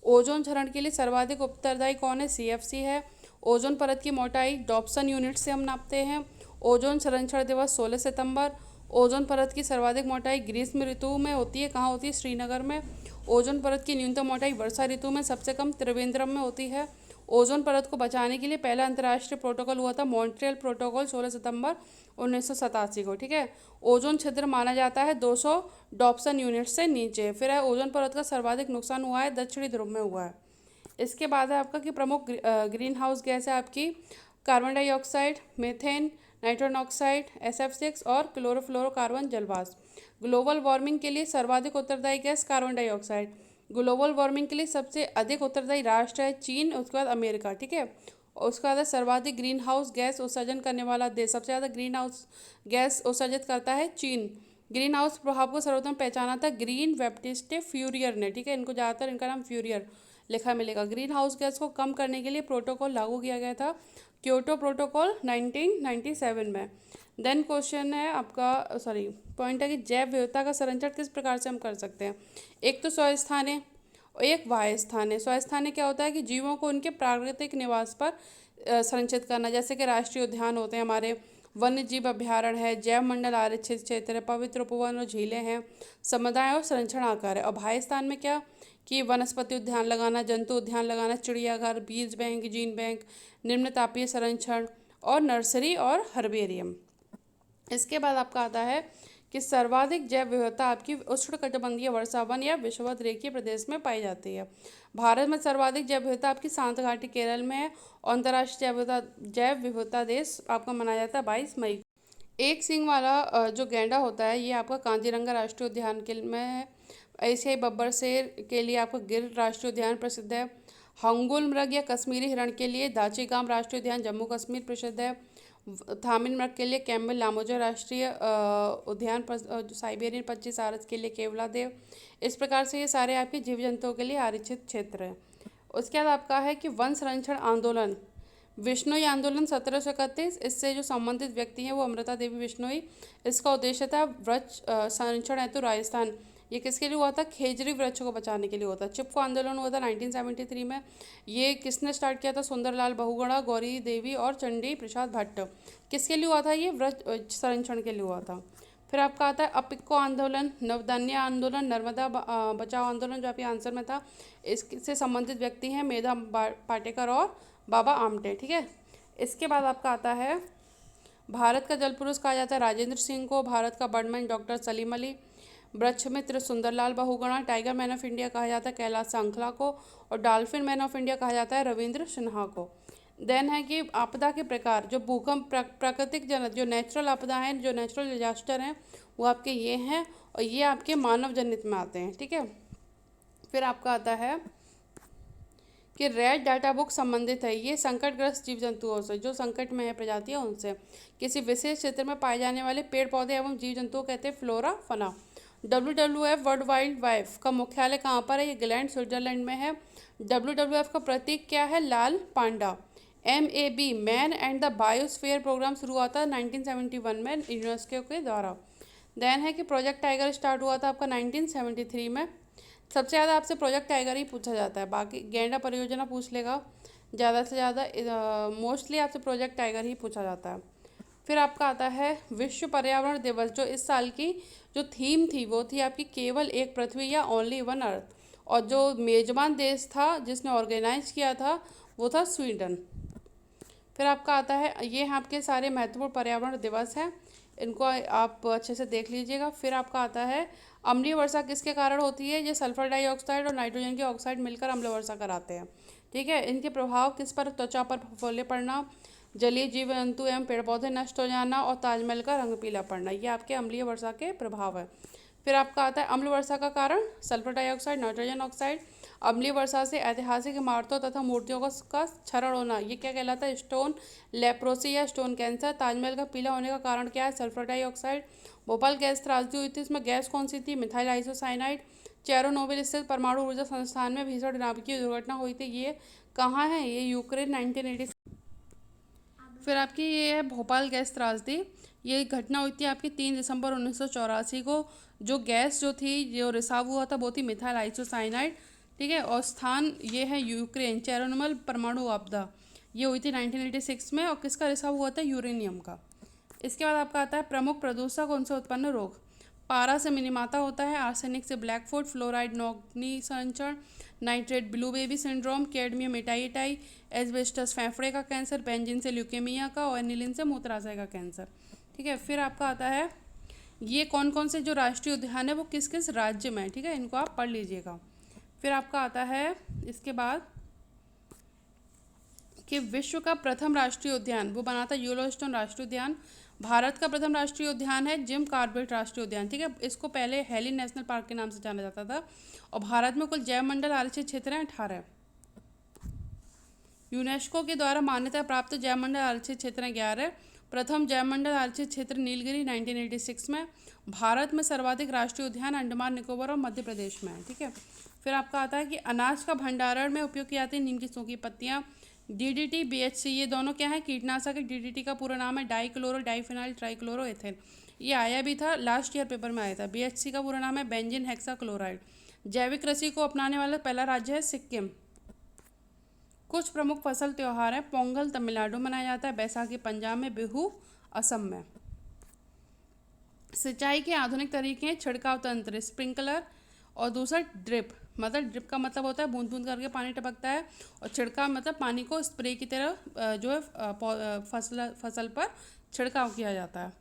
ओजोन क्षरण के लिए सर्वाधिक उत्तरदायी कौन है? CFC है। ओजोन परत की मोटाई डॉप्सन यूनिट से हम नापते हैं। ओजोन संरक्षण दिवस 16 सितंबर। ओजोन परत की सर्वाधिक मोटाई ग्रीष्म ऋतु में होती है। कहाँ होती है? श्रीनगर में। ओजोन परत की न्यूनतम मोटाई वर्षा ऋतु में सबसे कम त्रिवेंद्रम में होती है। ओजोन परत को बचाने के लिए पहला अंतर्राष्ट्रीय प्रोटोकॉल हुआ था मॉन्ट्रियल प्रोटोकॉल 16 सितंबर 1987 को, ठीक है। ओजोन छिद्र माना जाता है 200 डॉप्सन यूनिट से नीचे। फिर है ओजोन परत का सर्वाधिक नुकसान हुआ है दक्षिणी ध्रुव में हुआ है। इसके बाद है आपका कि प्रमुख ग्रीन हाउस गैस है आपकी carbon dioxide, methane, nitrogen oxide SF6 और क्लोरोफ्लोरोकार्बन जलवाष्प। ग्लोबल वार्मिंग के लिए सर्वाधिक उत्तरदायी gas carbon dioxide. Global warming के लिए सबसे अधिक उत्तरदायी राष्ट्र है चीन, उसके बाद अमेरिका, ठीक है। और उसके बाद सर्वाधिक ग्रीन हाउस गैस उत्सर्जन करने वाला देश, सबसे ज़्यादा ग्रीन हाउस गैस उत्सर्जित करता है चीन। ग्रीन हाउस प्रभाव को सर्वोत्तम पहचाना था ग्रीन बैप्टिस्ट फ्यूरियर ने, ठीक है। इनको ज़्यादातर इनका नाम फ्यूरियर लिखा मिलेगा। ग्रीन हाउस गैस को कम करने के लिए प्रोटोकॉल लागू किया गया था क्योटो प्रोटोकॉल 1997 में। देन क्वेश्चन है आपका पॉइंट है कि जैव विविधता का संरक्षण किस प्रकार से हम कर सकते हैं। एक तो स्वस्थानीय और एक वाह्य स्थानीय। स्वस्थानीय क्या होता है कि जीवों को उनके प्राकृतिक निवास पर संरक्षित करना, जैसे कि राष्ट्रीय उद्यान होते हैं हमारे, वन्य जीव अभ्यारण्य है, जैव मंडल आरक्षित क्षेत्र है, पवित्र उपवन और झीलें हैं, समुदाय और संरक्षण आकार है। और बाह्य स्थान में क्या कि वनस्पति उद्यान लगाना, जंतु उद्यान लगाना, चिड़ियाघर, बीज बैंक, जीन बैंक, निम्न तापीय संरक्षण और नर्सरी और हर्बेरियम। इसके बाद आपका आता है कि सर्वाधिक जैव विविधता आपकी उष्णकटिबंधीय वर्षा वन या विषुवत रेखीय प्रदेश में पाई जाती है। भारत में सर्वाधिक जैव विविधता आपकी शांत घाटी केरल में है। और अंतर्राष्ट्रीय जैव विविधता दिवस आपका मनाया जाता है 22 मई। एक सींग वाला जो गैंडा होता है ये आपका कांजीरंगा राष्ट्रीय उद्यान के में है। एशियाई बब्बर शेर के लिए आपका गिर राष्ट्रीय उद्यान प्रसिद्ध है। हंगुल मृग या कश्मीरी हिरण के लिए दाचीगाम राष्ट्रीय उद्यान जम्मू कश्मीर प्रसिद्ध है। थामिन मृग के लिए कैम्बल लामोजा राष्ट्रीय उद्यान, साइबेरियन पक्षी सारस के लिए केवलादेव। इस प्रकार से ये सारे आपके जीव जंतुओं के लिए आरक्षित क्षेत्र हैं। उसके बाद आपका है कि वन संरक्षण आंदोलन विश्नोई आंदोलन 1731, इससे जो संबंधित व्यक्ति हैं वो अमृता देवी विश्नोई। इसका उद्देश्य था वृक्ष संरक्षण हेतु राजस्थान। ये किसके लिए हुआ था? खेजरी वृक्ष को बचाने के लिए हुआ था। चिपको आंदोलन हुआ था 1973 में। ये किसने स्टार्ट किया था? सुंदरलाल बहुगुणा, गौरी देवी और चंडी प्रसाद भट्ट। किसके लिए हुआ था? ये वृक्ष संरक्षण के लिए हुआ था। फिर आपका आता है अपिक्को आंदोलन, नवधान्य आंदोलन, नर्मदा बचाओ आंदोलन जो आपके आंसर में था। इससे संबंधित व्यक्ति हैं मेधा पाटेकर और बाबा आमटे, ठीक है। इसके बाद आपका आता है भारत का जल पुरुष कहा जाता है राजेंद्र सिंह को। भारत का बर्डमैन डॉक्टर सलीम अली। वृक्ष मित्र Sunderlal Bahuguna. Tiger man of India कहा जाता है कैलाश सांखला को। और डॉल्फिन मैन ऑफ इंडिया कहा जाता है रविंद्र सिन्हा को। देन है कि आपदा के प्रकार, जो भूकंप प्राकृतिक जो नेचुरल आपदा हैं, जो नेचुरल डिजास्टर हैं वो आपके ये हैं और ये आपके मानव जनित में आते हैं, ठीक है। फिर आपका आता है कि रेड डाटा बुक संबंधित है ये संकटग्रस्त जीव जंतुओं से, जो संकट में है प्रजातियां उनसे। किसी विशेष क्षेत्र में पाए जाने वाले पेड़ पौधे एवं जीव जंतुओं कहते हैं फ्लोरा फना। WWF वर्ल्ड वाइल्ड लाइफ का मुख्यालय कहाँ पर है? ये ग्लैंड स्विट्जरलैंड में है। WWF का प्रतीक क्या है? लाल panda. MAB man and the biosphere programme शुरू हुआ था 1971 में यूनेस्को के द्वारा। देन है कि प्रोजेक्ट टाइगर स्टार्ट हुआ था आपका 1973 में। सबसे ज़्यादा आपसे प्रोजेक्ट टाइगर ही पूछा जाता है, बाकी गैंडा परियोजना पूछ लेगा ज़्यादा से ज़्यादा, मोस्टली आपसे प्रोजेक्ट टाइगर ही पूछा जाता है। फिर आपका आता है विश्व पर्यावरण दिवस, जो इस साल की जो थीम थी वो थी आपकी केवल एक पृथ्वी या ओनली वन अर्थ। और जो मेजबान देश था जिसने ऑर्गेनाइज किया था वो था स्वीडन। फिर आपका आता है, ये हैं आपके सारे महत्वपूर्ण पर्यावरण दिवस हैं, इनको आप अच्छे से देख लीजिएगा। फिर आपका आता है अम्लीय वर्षा किसके कारण होती है, ये सल्फर डाइऑक्साइड और नाइट्रोजन के ऑक्साइड मिलकर अम्ल वर्षा कराते हैं। ठीक है, इनके प्रभाव किस पर, त्वचा पर फफोले पड़ना, जलीय जीव जंतु एवं पेड़ पौधे नष्ट हो जाना और ताजमहल का रंग पीला पड़ना, ये आपके अम्लीय वर्षा के प्रभाव है। फिर आपका आता है अम्ल वर्षा का कारण सल्फर डाइऑक्साइड, नाइट्रोजन ऑक्साइड। अम्लीय वर्षा से ऐतिहासिक इमारतों तथा मूर्तियों का क्षरण होना, ये क्या कहलाता है, स्टोन लेप्रोसी या स्टोन कैंसर। ताजमहल का पीला होने का कारण क्या है, सल्फर डाइऑक्साइड। भोपाल गैस त्रासदी हुई थी, इसमें गैस कौन सी थी, मिथाइल आइसोसाइनाइड। चेरोनोबिल स्थित परमाणु ऊर्जा संस्थान में भीषण नाभिकीय दुर्घटना हुई थी, ये कहाँ है, ये यूक्रेन 1980। फिर आपकी ये है भोपाल गैस त्रासदी, ये घटना हुई थी आपकी 3 दिसंबर 1984 को। जो गैस जो थी, जो रिसाव हुआ था वो थी मिथाइल आइसोसाइनाइड। ठीक है, और स्थान ये है यूक्रेन। चेरोनोबिल परमाणु आपदा ये हुई थी 1986 में, और किसका रिसाव हुआ था, यूरेनियम का। इसके बाद आपका आता है प्रमुख प्रदूषक उनसे उत्पन्न रोग। पारा से मिनीमाता होता है, आर्सेनिक से ब्लैकफुट, फ्लोराइड नॉग्नि संचरण, nitrate blue baby syndrome, cadmium itai, asbestos फेफड़े का कैंसर, बेंजीन से ल्यूकेमिया का और एनिलिन से मूत्राशय का कैंसर। ठीक है, फिर आपका आता है ये कौन कौन से जो राष्ट्रीय उद्यान है वो किस किस राज्य में है। ठीक है, इनको आप पढ़ लीजिएगा। फिर आपका आता है इसके बाद कि विश्व का प्रथम राष्ट्रीय उद्यान वो बना था येलोस्टोन राष्ट्रीय उद्यान। भारत का प्रथम राष्ट्रीय उद्यान है जिम कॉर्बेट राष्ट्रीय उद्यान। ठीक है, इसको पहले हेली नेशनल पार्क के नाम से जाना जाता था। और भारत में कुल जैव मंडल आरक्षित क्षेत्र हैं 18। यूनेस्को के द्वारा मान्यता प्राप्त जैव मंडल आरक्षित क्षेत्र हैं 11। प्रथम जैव मंडल आरक्षित क्षेत्र नीलगिरी 1986 में। भारत में सर्वाधिक राष्ट्रीय उद्यान अंडमान निकोबार और मध्य प्रदेश में है। ठीक है, फिर आपका आता है कि अनाज का भंडारण में उपयोग की जाती है नीम की सूखी पत्तियाँ। डीडीटी बीएचसी ये दोनों क्या है, कीटनाशक है। डीडीटी का पूरा नाम है डाइक्लोरो डाइफिनाइल ट्राइक्लोरोएथेन, ये आया भी था लास्ट ईयर पेपर में आया था। बीएचसी का पूरा नाम है बेंजीन हेक्साक्लोराइड। जैविक कृषि को अपनाने वाला पहला राज्य है सिक्किम। कुछ प्रमुख फसल त्योहार हैं, पोंगल तमिलनाडु मनाया जाता है, बैसाखी पंजाब में, बिहू असम में। सिंचाई के आधुनिक तरीके हैं, छिड़काव तंत्र स्प्रिंकलर, और दूसरा ड्रिप, मतलब ड्रिप का मतलब होता है बूंद बूंद करके पानी टपकता है, और छिड़काव मतलब पानी को स्प्रे की तरह जो है फसल पर छिड़काव किया जाता है।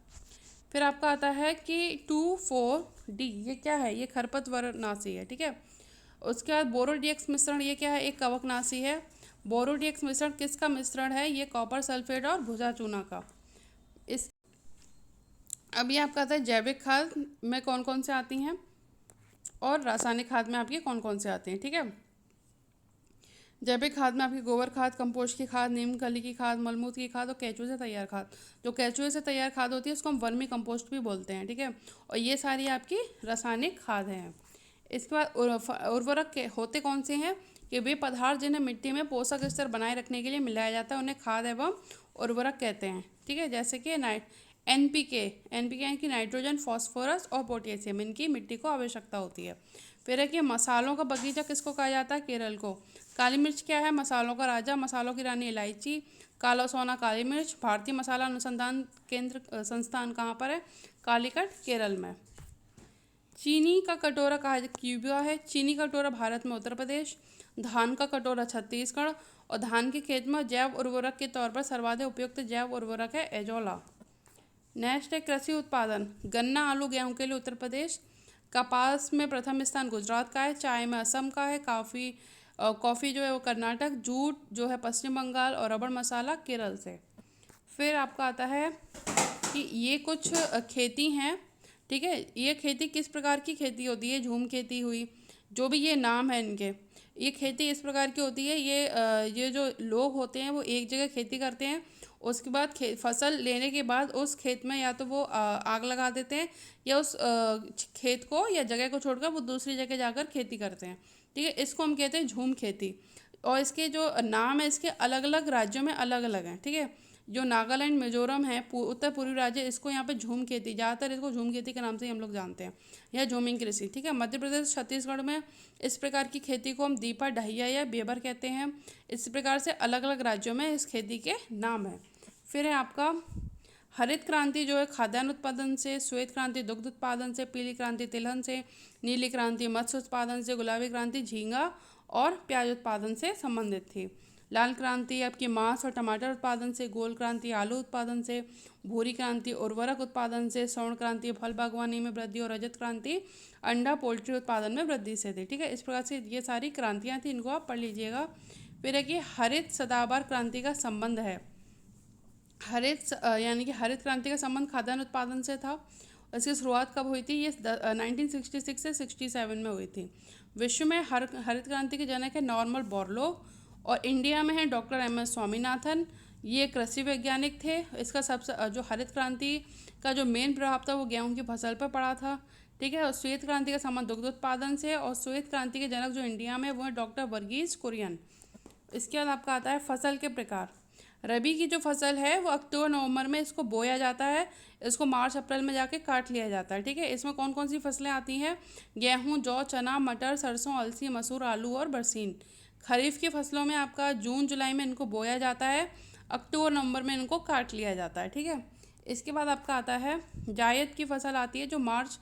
फिर आपका आता है कि 2,4-D ये क्या है, ये खरपतवारनाशी है। ठीक है, उसके बाद बोरोडीएक्स मिश्रण, ये क्या है, एक कवकनाशी है। बोरोडीएक्स मिश्रण किसका मिश्रण है, ये कॉपर सल्फेट और भुजा चूना का। इस अब ये आपका आता है जैविक खाद में कौन कौन से आती हैं और रासायनिक खाद में आपकी कौन कौन से आते हैं। ठीक है, जैविक खाद में आपकी गोबर खाद, कंपोस्ट की खाद, नीम खली की खाद, मलमूत्र की खाद और केंचुए से तैयार खाद। जो केंचुए से तैयार खाद होती है उसको हम वर्मी कंपोस्ट भी बोलते हैं। ठीक है, और ये सारी आपकी रासायनिक खाद हैं। इसके बाद उर्वरक के होते कौन से हैं, कि वे पदार्थ जिन्हें मिट्टी में पोषक स्तर बनाए रखने के लिए मिलाया जाता है उन्हें खाद एवं उर्वरक कहते हैं। ठीक है, जैसे कि एनपीके यानी कि नाइट्रोजन, फॉस्फोरस और पोटेशियम, इनकी मिट्टी को आवश्यकता होती है। फिर है कि मसालों का बगीचा किसको कहा जाता है, केरल को। काली मिर्च क्या है, मसालों का राजा, मसालों की रानी इलायची। काला सोना काली मिर्च। भारतीय मसाला अनुसंधान केंद्र संस्थान कहाँ पर है, कालीकट केरल में। चीनी का कटोरा कहा क्यूबा है। चीनी का कटोरा भारत में उत्तर प्रदेश। धान का कटोरा छत्तीसगढ़। और धान के खेत में जैव उर्वरक के तौर पर सर्वाधिक उपयुक्त जैव उर्वरक है एजोला। नेक्स्ट है कृषि उत्पादन, गन्ना आलू गेहूं के लिए उत्तर प्रदेश। कपास में प्रथम स्थान गुजरात का है। चाय में असम का है। कॉफ़ी जो है वो कर्नाटक। जूट जो है पश्चिम बंगाल। और रबड़ मसाला केरल से। फिर आपका आता है कि ये कुछ खेती हैं। ठीक है, ये खेती किस प्रकार की खेती होती है, झूम खेती हुई, जो भी ये नाम है इनके, ये खेती इस प्रकार की होती है। ये जो लोग होते हैं वो एक जगह खेती करते हैं, उसके बाद फसल लेने के बाद उस खेत में या तो वो आग लगा देते हैं या उस खेत को या जगह को छोड़कर वो दूसरी जगह जाकर खेती करते हैं। ठीक है, इसको हम कहते हैं झूम खेती। और इसके जो नाम है इसके अलग अलग राज्यों में अलग अलग हैं। ठीक है, जो नागालैंड मिजोरम है उत्तर पूर्वी राज्य, इसको यहाँ पे झूम खेती, ज़्यादातर इसको झूम खेती के नाम से ही हम लोग जानते हैं, या झूमिंग कृषि। ठीक है, मध्य प्रदेश छत्तीसगढ़ में इस प्रकार की खेती को हम दीपा डहिया या बेबर कहते हैं। इस प्रकार से अलग अलग राज्यों में इस खेती के नाम हैं। फिर है आपका हरित क्रांति जो है खाद्यान्न उत्पादन से, श्वेत क्रांति दुग्ध उत्पादन से, पीली क्रांति तिलहन से, नीली क्रांति मत्स्य उत्पादन से, गुलाबी क्रांति झींगा और प्याज उत्पादन से संबंधित थी। लाल क्रांति आपकी मांस और टमाटर उत्पादन से, गोल क्रांति आलू उत्पादन से, भूरी क्रांति उर्वरक उत्पादन से, स्वर्ण क्रांति फल बागवानी में वृद्धि और रजत क्रांति अंडा पोल्ट्री उत्पादन में वृद्धि से थी। ठीक है, इस प्रकार से ये सारी क्रांतियाँ थी, इनको आप पढ़ लीजिएगा। फिर है कि हरित सदाबहार क्रांति का संबंध है। यानी कि हरित क्रांति का संबंध खाद्यान्न उत्पादन से था। इसकी शुरुआत कब हुई थी? ये 1966 से 67 में हुई थी। विश्व में हरित क्रांति के जनक है नॉर्मन बोरलॉग और इंडिया में है डॉक्टर एम.एस. स्वामीनाथन। ये कृषि वैज्ञानिक थे। इसका सबसे जो हरित क्रांति का जो मेन प्रभाव था वो गेहूं की फसल पर पड़ा था। ठीक है, और श्वेत क्रांति का संबंध दुग्ध उत्पादन से, और श्वेत क्रांति के जनक जो इंडिया में वो है डॉक्टर वर्गीज कुरियन। इसके बाद आपका आता है फसल के प्रकार। रबी की जो फसल है वो अक्टूबर नवंबर में इसको बोया जाता है, इसको मार्च अप्रैल में जाके काट लिया जाता है। ठीक है, इसमें कौन कौन सी फसलें आती हैं? गेहूं, जौ, चना, मटर, सरसों, अलसी, मसूर, आलू और बरसीन। खरीफ की फसलों में आपका जून जुलाई में इनको बोया जाता है, अक्टूबर नवंबर में इनको काट लिया जाता है। ठीक है, इसके बाद आपका आता है जायद की फसल आती है जो मार्च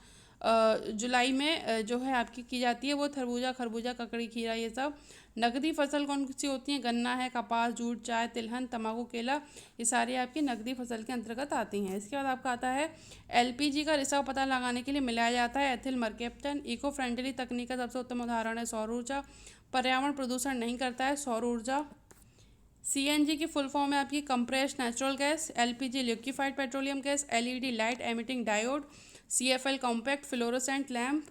जुलाई में जो है आपकी की जाती है, वो तरबूजा, खरबूजा, ककड़ी, खीरा ये सब। नकदी फसल कौन सी होती हैं? गन्ना है, कपास, जूट, चाय, तिलहन, तंबाकू, केला, ये सारी आपकी नकदी फसल के अंतर्गत आती हैं। इसके बाद आपका आता है एलपीजी का रिसाव पता लगाने के लिए मिलाया जाता है एथिल मरकेप्टन। इको फ्रेंडली तकनीक का सबसे उत्तम उदाहरण है सौर ऊर्जा। पर्यावरण प्रदूषण नहीं करता है सौर ऊर्जा। सीएनजी की फुल फॉर्म है आपकी compressed natural gas. LPG liquefied petroleum gas. LED light emitting diode. CFL compact fluorescent lamp.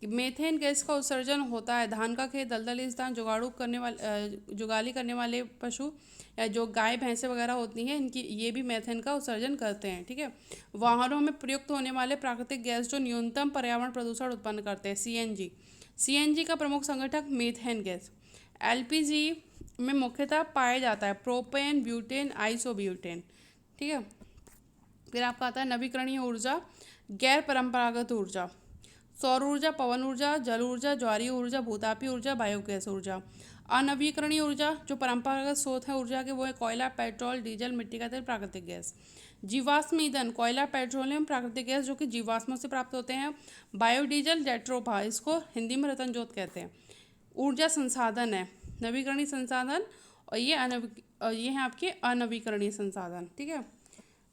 Methane gas का उत्सर्जन होता है धान का खेत, दलदली स्थान, जुगाली करने वाले पशु या जो गाय भैंसे वगैरह होती हैं, इनकी ये भी मेथेन का उत्सर्जन करते हैं। ठीक है, वाहनों में प्रयुक्त होने वाले प्राकृतिक गैस जो न्यूनतम पर्यावरण प्रदूषण उत्पन्न करते हैं, सीएनजी। सीएनजी का प्रमुख संगठक मीथेन गैस। एलपीजी में मुख्यतः पाया जाता है प्रोपेन, ब्यूटेन, आइसोब्यूटेन। ठीक है, फिर आपका आता है नवीकरणीय ऊर्जा, गैर परंपरागत ऊर्जा। सौर ऊर्जा, पवन ऊर्जा, जल ऊर्जा, ज्वारीय ऊर्जा, भूतापीय ऊर्जा, बायोगैस ऊर्जा। अनवीकरणीय ऊर्जा जो परंपरागत स्रोत है ऊर्जा के वो है कोयला, पेट्रोल, डीजल, मिट्टी का तेल, प्राकृतिक गैस। जीवाश्म ईंधन, कोयला, पेट्रोलियम, प्राकृतिक गैस जो कि जीवाश्मों से प्राप्त होते हैं। बायोडीजल, जेट्रोफा, इसको हिंदी में रतन जोत कहते हैं। ऊर्जा संसाधन है नवीकरणीय संसाधन, और ये हैं आपके अनवीकरणीय संसाधन। ठीक है,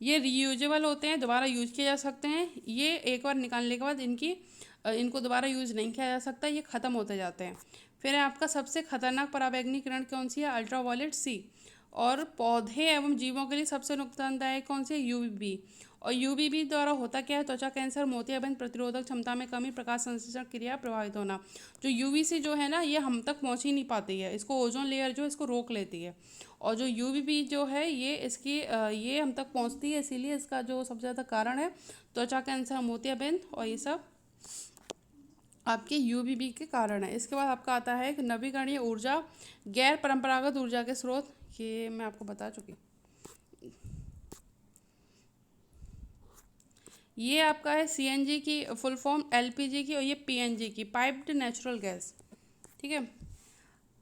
ये रीयूजेबल होते हैं, दोबारा यूज किए जा सकते हैं। ये एक बार निकालने के बाद इनको दोबारा यूज नहीं किया जा सकता, ये ख़त्म होते जाते हैं। फिर आपका सबसे खतरनाक पराबैंगनी किरण कौन सी है? अल्ट्रावायलेट सी। और पौधे एवं जीवों के लिए सबसे नुकसानदायक कौन सी है? यूवीबी। और यूवीबी द्वारा होता क्या है? त्वचा कैंसर, मोतियाबिंद, प्रतिरोधक क्षमता में कमी, प्रकाश संश्लेषण क्रिया प्रभावित होना। जो यूवीसी जो है ना, ये हम तक पहुंच ही नहीं पाती है, इसको ओजोन लेयर जो इसको रोक लेती है। और जो यूवीबी जो है ये हम तक पहुंचती है, इसीलिए इसका जो सबसे ज़्यादा कारण है त्वचा कैंसर, मोतियाबिंद और ये सब आपके यूवीबी के कारण है। इसके बाद आपका आता है कि नवीकरणीय ऊर्जा, गैर परंपरागत ऊर्जा के स्रोत, ये मैं आपको बता चुकी। ये आपका है सीएनजी की फुल फॉर्म, एलपीजी की, और ये पीएनजी की, पाइप्ड नेचुरल गैस। ठीक है,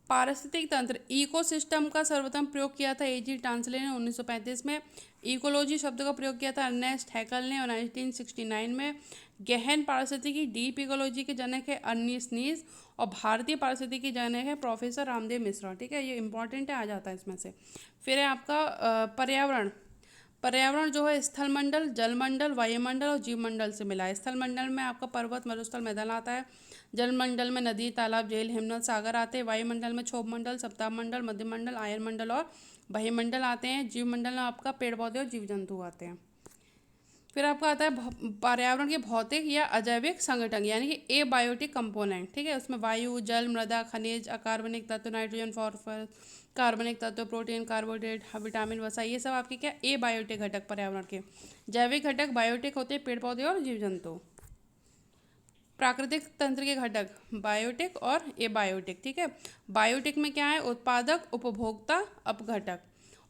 पारिस्थितिक तंत्र, इकोसिस्टम का सर्वप्रथम प्रयोग किया था एजी टांसले ने 1935 में। इकोलॉजी शब्द का प्रयोग किया था अर्नेस्ट हैकल ने 1969 में। गहन पारिस्थितिकी, डीप इकोलॉजी के जनक है अर्नीस्ट नीज, और भारतीय पारिस्थितिकी जनक है प्रोफेसर रामदेव मिश्रा। ठीक है, ये इंपॉर्टेंट है, आ जाता है इसमें से। फिर है आपका पर्यावरण। पर्यावरण जो है स्थलमंडल, जलमंडल, वायुमंडल और जीवमंडल से मिला है। स्थलमंडल में आपका पर्वत, मरुस्थल, मैदान आता है। जलमंडल में नदी, तालाब, झील, हिमनद, सागर आते हैं। वायुमंडल में क्षोभ मंडल, सप्ताह मंडल, मध्यमंडल, आयन मंडल और बहिमंडल आते हैं। जीवमंडल में आपका पेड़ पौधे और जीव जंतु आते हैं। फिर आपका आता है पर्यावरण के भौतिक या अजैविक संगठन, यानी कि एबायोटिक कंपोनेंट। ठीक है, उसमें वायु, जल, मृदा, खनिज, अकार्बनिक तत्व, नाइट्रोजन, फॉस्फोरस, कार्बनिक तत्व, प्रोटीन, कार्बोहाइड्रेट, विटामिन, वसा, ये सब आपके क्या एबायोटिक घटक पर्यावरण के। जैविक घटक बायोटिक होते हैं, पेड़ पौधे और जीव जंतु। प्राकृतिक तंत्र के घटक बायोटिक और एबायोटिक। ठीक है, बायोटिक में क्या है? उत्पादक, उपभोक्ता, अपघटक।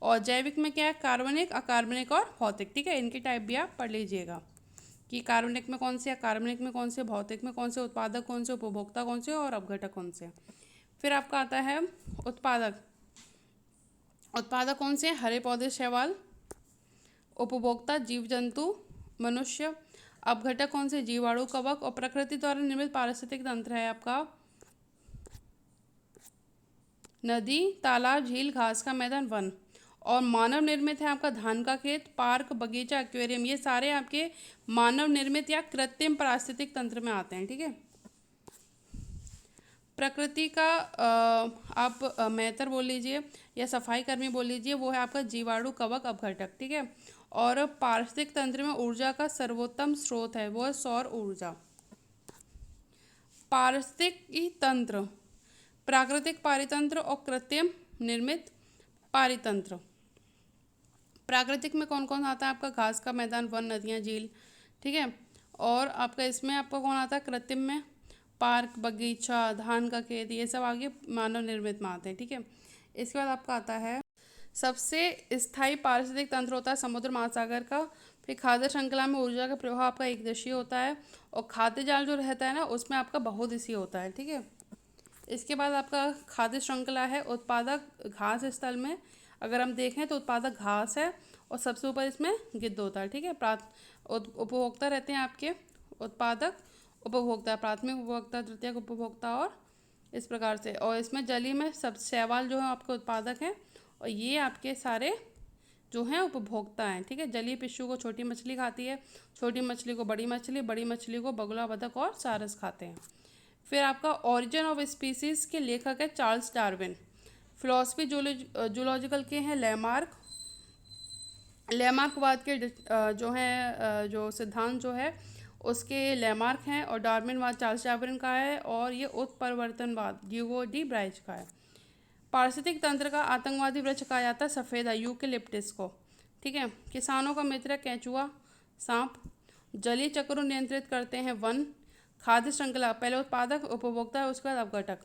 और जैविक में क्या है? कार्बनिक, अकार्बनिक और भौतिक। ठीक है, इनकी टाइप भी आप पढ़ लीजिएगा कि कार्बनिक में कौन से, अकार्बनिक में कौन से, भौतिक में कौन से, उत्पादक कौन से, उपभोक्ता कौन से और अपघटक कौन से। फिर आपका आता है उत्पादक। उत्पादक कौन से हैं? हरे पौधे, शैवाल, उपभोक्ता जीव जंतु, मनुष्य। अपघटक कौन से? जीवाणु, कवक। और प्रकृति द्वारा निर्मित पारिस्थितिक तंत्र है आपका नदी, तालाब, झील, घास का मैदान, वन। और मानव निर्मित है आपका धान का खेत, पार्क, बगीचा, एक्वेरियम। ये सारे आपके मानव निर्मित या कृत्रिम पारिस्थितिक तंत्र में आते हैं, ठीक है। प्रकृति का आप मेहतर बोल लीजिए या सफाई कर्मी बोल लीजिए, वो है आपका जीवाणु, कवक, अपघटक, ठीक है। और पारिस्थितिक तंत्र में ऊर्जा का सर्वोत्तम स्रोत है, वो है सौर ऊर्जा। पारिस्थितिकी तंत्र, प्राकृतिक पारितंत्र और कृत्रिम निर्मित पारितंत्र। प्राकृतिक में कौन कौन आता है आपका? घास का मैदान, वन, नदियाँ, झील, ठीक है। और आपका इसमें आपका कौन आता है? कृत्रिम में पार्क, बगीचा, धान का खेत, ये सब आगे मानव निर्मित में आते हैं, ठीक है। इसके बाद आपका आता है सबसे स्थायी पारिस्थितिक तंत्र होता है समुद्र महासागर का। फिर खाद्य श्रृंखला में ऊर्जा का प्रवाह आपका एक दिशीय होता है, और खाद्य जाल जो रहता है ना, उसमें आपका बहुदिशीय होता है, ठीक है। इसके बाद आपका खाद्य श्रृंखला है उत्पादक घास स्थल में, अगर हम देखें तो उत्पादक घास है और सबसे ऊपर इसमें गिद्ध होता है, ठीक है। उपभोक्ता रहते हैं आपके उत्पादक, उपभोक्ता, प्राथमिक उपभोक्ता, तृतीयक उपभोक्ता, और इस प्रकार से। और इसमें जलीय में सब शैवाल जो है आपके उत्पादक हैं, और ये आपके सारे जो हैं उपभोक्ता हैं, ठीक है। जलीय पिस्सू को छोटी मछली खाती है, छोटी मछली को बड़ी मछली, बड़ी मछली को बगुला, बतख और सारस खाते हैं। फिर आपका ओरिजिन ऑफ स्पीसीज के लेखक है चार्ल्स डार्विन। फिलॉसफी जूलॉजिकल के हैं लेमार्क। लेमार्कवाद के जो हैं जो सिद्धांत जो है उसके लेमार्क हैं, और डार्विनवाद चार्ल्स डार्विन का है, और ये उत्परिवर्तनवाद ह्यूगो डी ब्राइज का है। पारिस्थितिक तंत्र का आतंकवादी वृक्ष कहा जाता है सफ़ेदा, यूकेलिप्टिस को, ठीक है। किसानों का मित्र केंचुआ, सांप। जलीय चक्र को नियंत्रित करते हैं वन। खाद्य श्रृंखला, पहले उत्पादक, उपभोक्ता, उसके बाद अपघटक।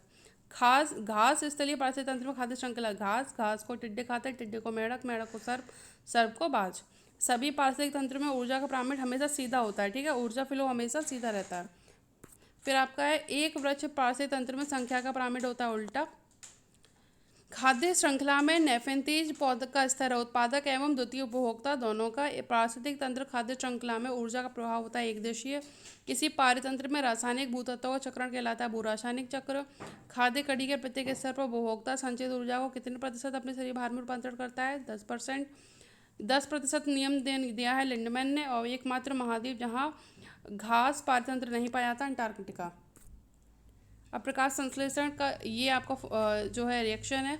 घास स्थलीय पारिस्थितिक तंत्र में खाद्य श्रृंखला, घास को टिड्डे खाते हैं, टिड्डे को मेढक, मेढक को सर्प, सर्प को बाज। सभी पारिस्थितिक तंत्र में ऊर्जा का पिरामिड हमेशा सीधा होता है, ठीक है। ऊर्जा फ्लो हमेशा सीधा रहता है। फिर आपका है एक वृक्ष पारिस्थितिक तंत्र में संख्या का पिरामिड होता है उल्टा। खाद्य श्रृंखला में नेफेंतीज पौधे का स्तर है, उत्पादक एवं द्वितीय उपभोक्ता दोनों का। पारिस्थितिक तंत्र खाद्य श्रृंखला में ऊर्जा का प्रवाह होता है एक दिशीय। किसी पारितंत्र में रासायनिक भूतत्वों का चक्रण कहलाता है भूरासायनिक चक्र। खाद्य कड़ी के प्रत्येक स्तर पर उपभोक्ता संचित ऊर्जा को कितने प्रतिशत अपने शरीर भार में रूपांतरण करता है? 10%। 10% नियम दिया है लिंडमैन ने। और एकमात्र महाद्वीप जहाँ घास पारितंत्र नहीं पाया जाता, अंटार्कटिका। अब प्रकाश संश्लेषण का ये आपका जो है रिएक्शन है,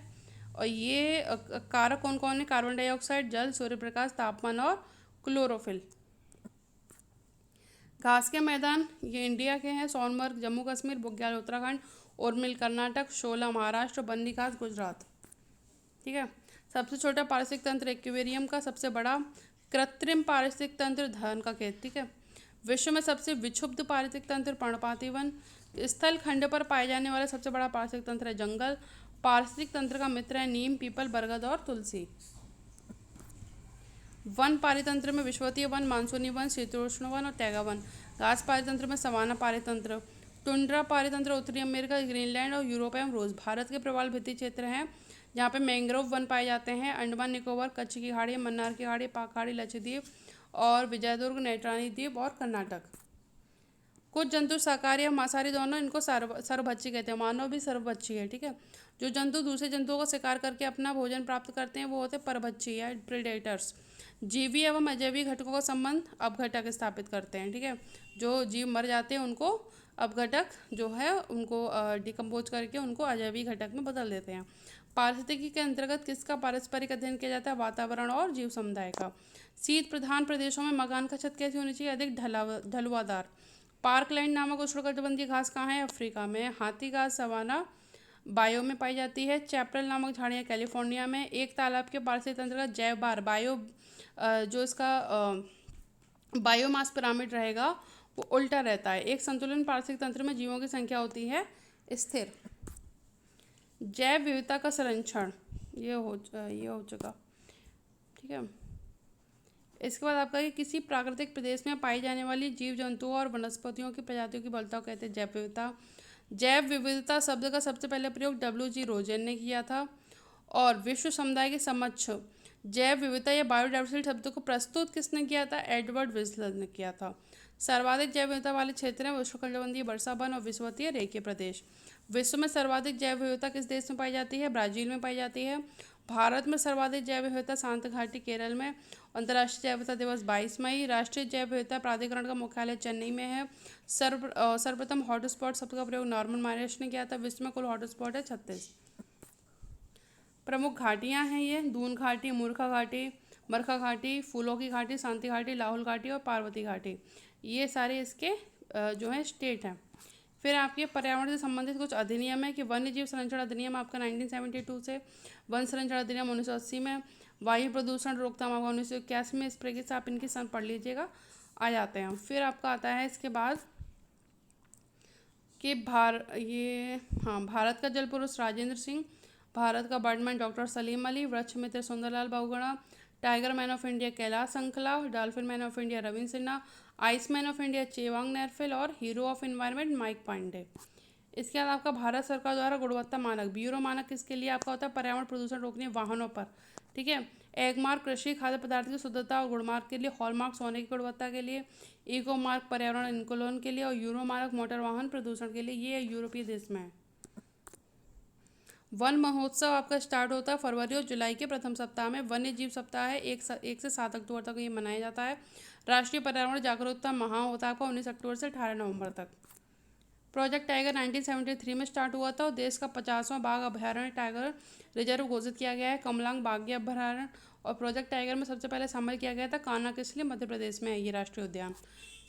और ये कारक कौन कौन है? कार्बन डाइऑक्साइड, जल, सूर्य प्रकाश, तापमान और क्लोरोफिल। घास के मैदान ये इंडिया के हैं, सोनमर्ग जम्मू कश्मीर, बुग्याल उत्तराखंड, उर्मिल कर्नाटक, शोला महाराष्ट्र, बन्नी घास गुजरात, ठीक है। सबसे छोटा पारिस्थितिक तंत्र एक्वेरियम का, सबसे बड़ा कृत्रिम पारिस्थितिक तंत्र धान का खेत, ठीक है। विश्व में सबसे विक्षुब्ध पारिस्थितिक तंत्र पर्णपाती वन। स्थल खंड पर पाए जाने वाला सबसे बड़ा पारिस्थितिक तंत्र है जंगल। पारिस्थितिक तंत्र का मित्र है नीम, पीपल, बरगद और तुलसी। वन पारितंत्र में विषुवतीय वन, मानसूनी वन, शीतोष्ण वन और तैगा वन। घास पारितंत्र में सवाना पारितंत्र। टुंड्रा पारितंत्र उत्तरी अमेरिका, ग्रीनलैंड और यूरोप एवं रूस। भारत के प्रवाल भित्ति क्षेत्र हैं जहाँ पे मैंग्रोव वन पाए जाते हैं। अंडमान निकोबार, कच्छ की खाड़ी, मन्नार की खाड़ी, पाक खाड़ी, लक्षद्वीप और विजयदुर्ग, नैत्राणी द्वीप और कर्नाटक। कुछ जंतु शाकाहारी और मांसाहारी दोनों, इनको सर्वभक्षी कहते हैं। मानव भी सर्वभक्षी है, ठीक है। जो जंतु दूसरे जंतुओं का शिकार करके अपना भोजन प्राप्त करते हैं वो होते हैं परभक्षी या प्रेडेटर्स। जीवी एवं अजैवी घटकों का संबंध अपघटक स्थापित करते हैं, ठीक है। जो जीव मर जाते हैं उनको अपघटक जो है उनको डिकम्पोज करके उनको अजैवी घटक में बदल देते हैं। पारिस्थितिकी के अंतर्गत किसका पारस्परिक अध्ययन किया जाता है? वातावरण और जीव समुदाय का। शीत प्रधान प्रदेशों में मकान का छत कैसी होनी चाहिए? अधिक ढलुआदार। पार्कलैंड नामक उष्णकटिबंधीय घास कहाँ है? अफ्रीका में। हाथी घास सवाना बायो में पाई जाती है। चैपरल नामक झाड़ियाँ कैलिफोर्निया में। एक तालाब के पारिस्थितिक तंत्र का जैव बार बायो जो इसका बायोमास पिरामिड रहेगा वो उल्टा रहता है। एक संतुलन पारिस्थितिक तंत्र में जीवों की संख्या होती है स्थिर। जैव विविधता का संरक्षण ये हो चुका, ठीक है। इसके बाद आपका कि किसी प्राकृतिक प्रदेश में पाई जाने वाली जीव जंतुओं और वनस्पतियों की प्रजातियों की बहुलता को कहते हैं जैव विविधता। जैव विविधता शब्द का सबसे पहले प्रयोग W.G. रोजेन ने किया था। और विश्व समुदाय के समक्ष जैव विविधता या बायोडाइवर्सिटी शब्द को प्रस्तुत किसने किया था? एडवर्ड विस्लर ने किया था। सर्वाधिक जैव विविधता वाले क्षेत्र हैं उष्णकटिबंधीय वर्षा वन और विषुवतीय रेखीय प्रदेश। विश्व में सर्वाधिक जैव विविधता किस देश में पाई जाती है? ब्राजील में पाई जाती है। भारत में सर्वाधिक जैव विविधता शांत घाटी केरल में। अंतर्राष्ट्रीय जैव विविधता दिवस 22 मई। राष्ट्रीय जैव विविधता प्राधिकरण का मुख्यालय चेन्नई में है। सर्वप्रथम हॉटस्पॉट शब्द का प्रयोग नॉर्मन मायर्स ने किया था। विश्व में कुल हॉटस्पॉट है 36। प्रमुख घाटियां हैं ये दून घाटी, मूर्खा घाटी, मरखा घाटी, फूलों की घाटी, शांति घाटी, लाहौल घाटी और पार्वती घाटी। ये सारे इसके जो है स्टेट हैं। फिर आपके पर्यावरण से संबंधित कुछ अधिनियम है कि वन्य जीव संरक्षण अधिनियम आपका 1972 से, वन संरक्षण अधिनियम 1980 में, वायु प्रदूषण रोकथाम आपका 1981 में। इस प्रकार से आप इनकी सन पढ़ लीजिएगा, आ जाते हैं। फिर आपका आता है इसके बाद कि भारत का जल पुरुष राजेंद्र सिंह, भारत का बर्डमैन डॉक्टर सलीम अली, वृक्ष मित्र Sunderlal Bahuguna, tiger man of India Kailash Sankhala, dolphin man of India Ravindra Sinha, ice man of India Chewang Norphel और hero of environment Mike Pandey. इसके अलावा आपका भारत सरकार द्वारा गुणवत्ता मानक ब्यूरो मानक किसके लिए आपका होता है? पर्यावरण प्रदूषण रोकने वाहनों पर, ठीक है। एग मार्क कृषि खाद्य पदार्थ की शुद्धता और गुणमार्क के लिए, हॉलमार्क सोने की गुणवत्ता के लिए, इको मार्क पर्यावरण अनुकूलन के लिए और यूरो मार्क मोटर वाहन प्रदूषण के लिए। ये यूरोपीय देश में है। वन महोत्सव आपका स्टार्ट होता है फरवरी और जुलाई के प्रथम सप्ताह में। वन्य जीव सप्ताह है 1 से 7 अक्टूबर तक ये मनाया जाता है। राष्ट्रीय पर्यावरण जागरूकता माह होता है आपका 19 अक्टूबर से 18 नवंबर तक। प्रोजेक्ट टाइगर 1973 में स्टार्ट हुआ था और देश का 50वां बाघ अभयारण्य टाइगर रिजर्व घोषित किया गया है। कमलांग बाघ अभयारण्य और प्रोजेक्ट टाइगर में सबसे पहले शामिल किया गया था कान्हा के, इसलिए मध्य प्रदेश में है ये राष्ट्रीय उद्यान।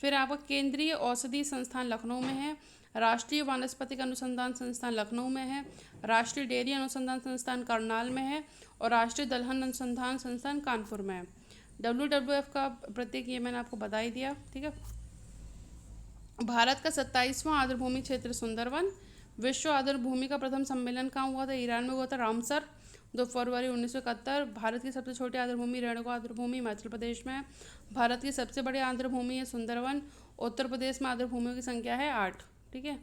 फिर आपका केंद्रीय औषधि संस्थान लखनऊ में है। राष्ट्रीय वानस्पतिक अनुसंधान संस्थान लखनऊ में है। राष्ट्रीय डेयरी अनुसंधान संस्थान करनाल में है और राष्ट्रीय दलहन अनुसंधान संस्थान कानपुर में है। WWF का प्रतीक ये मैंने आपको बता ही दिया, ठीक है। भारत का 27वां आर्द्रभूमि क्षेत्र सुंदरवन। विश्व आर्द्रभूमि का प्रथम सम्मेलन कहाँ हुआ था? ईरान में हुआ था, रामसर, 2 फरवरी 1971। भारत की सबसे छोटी आर्द्रभूमि रेणुका आर्द्रभूमि हिमाचल प्रदेश में है। भारत की सबसे बड़ी आर्द्रभूमि है सुंदरवन। उत्तर प्रदेश में आर्द्रभूमियों की संख्या है 8, ठीक है।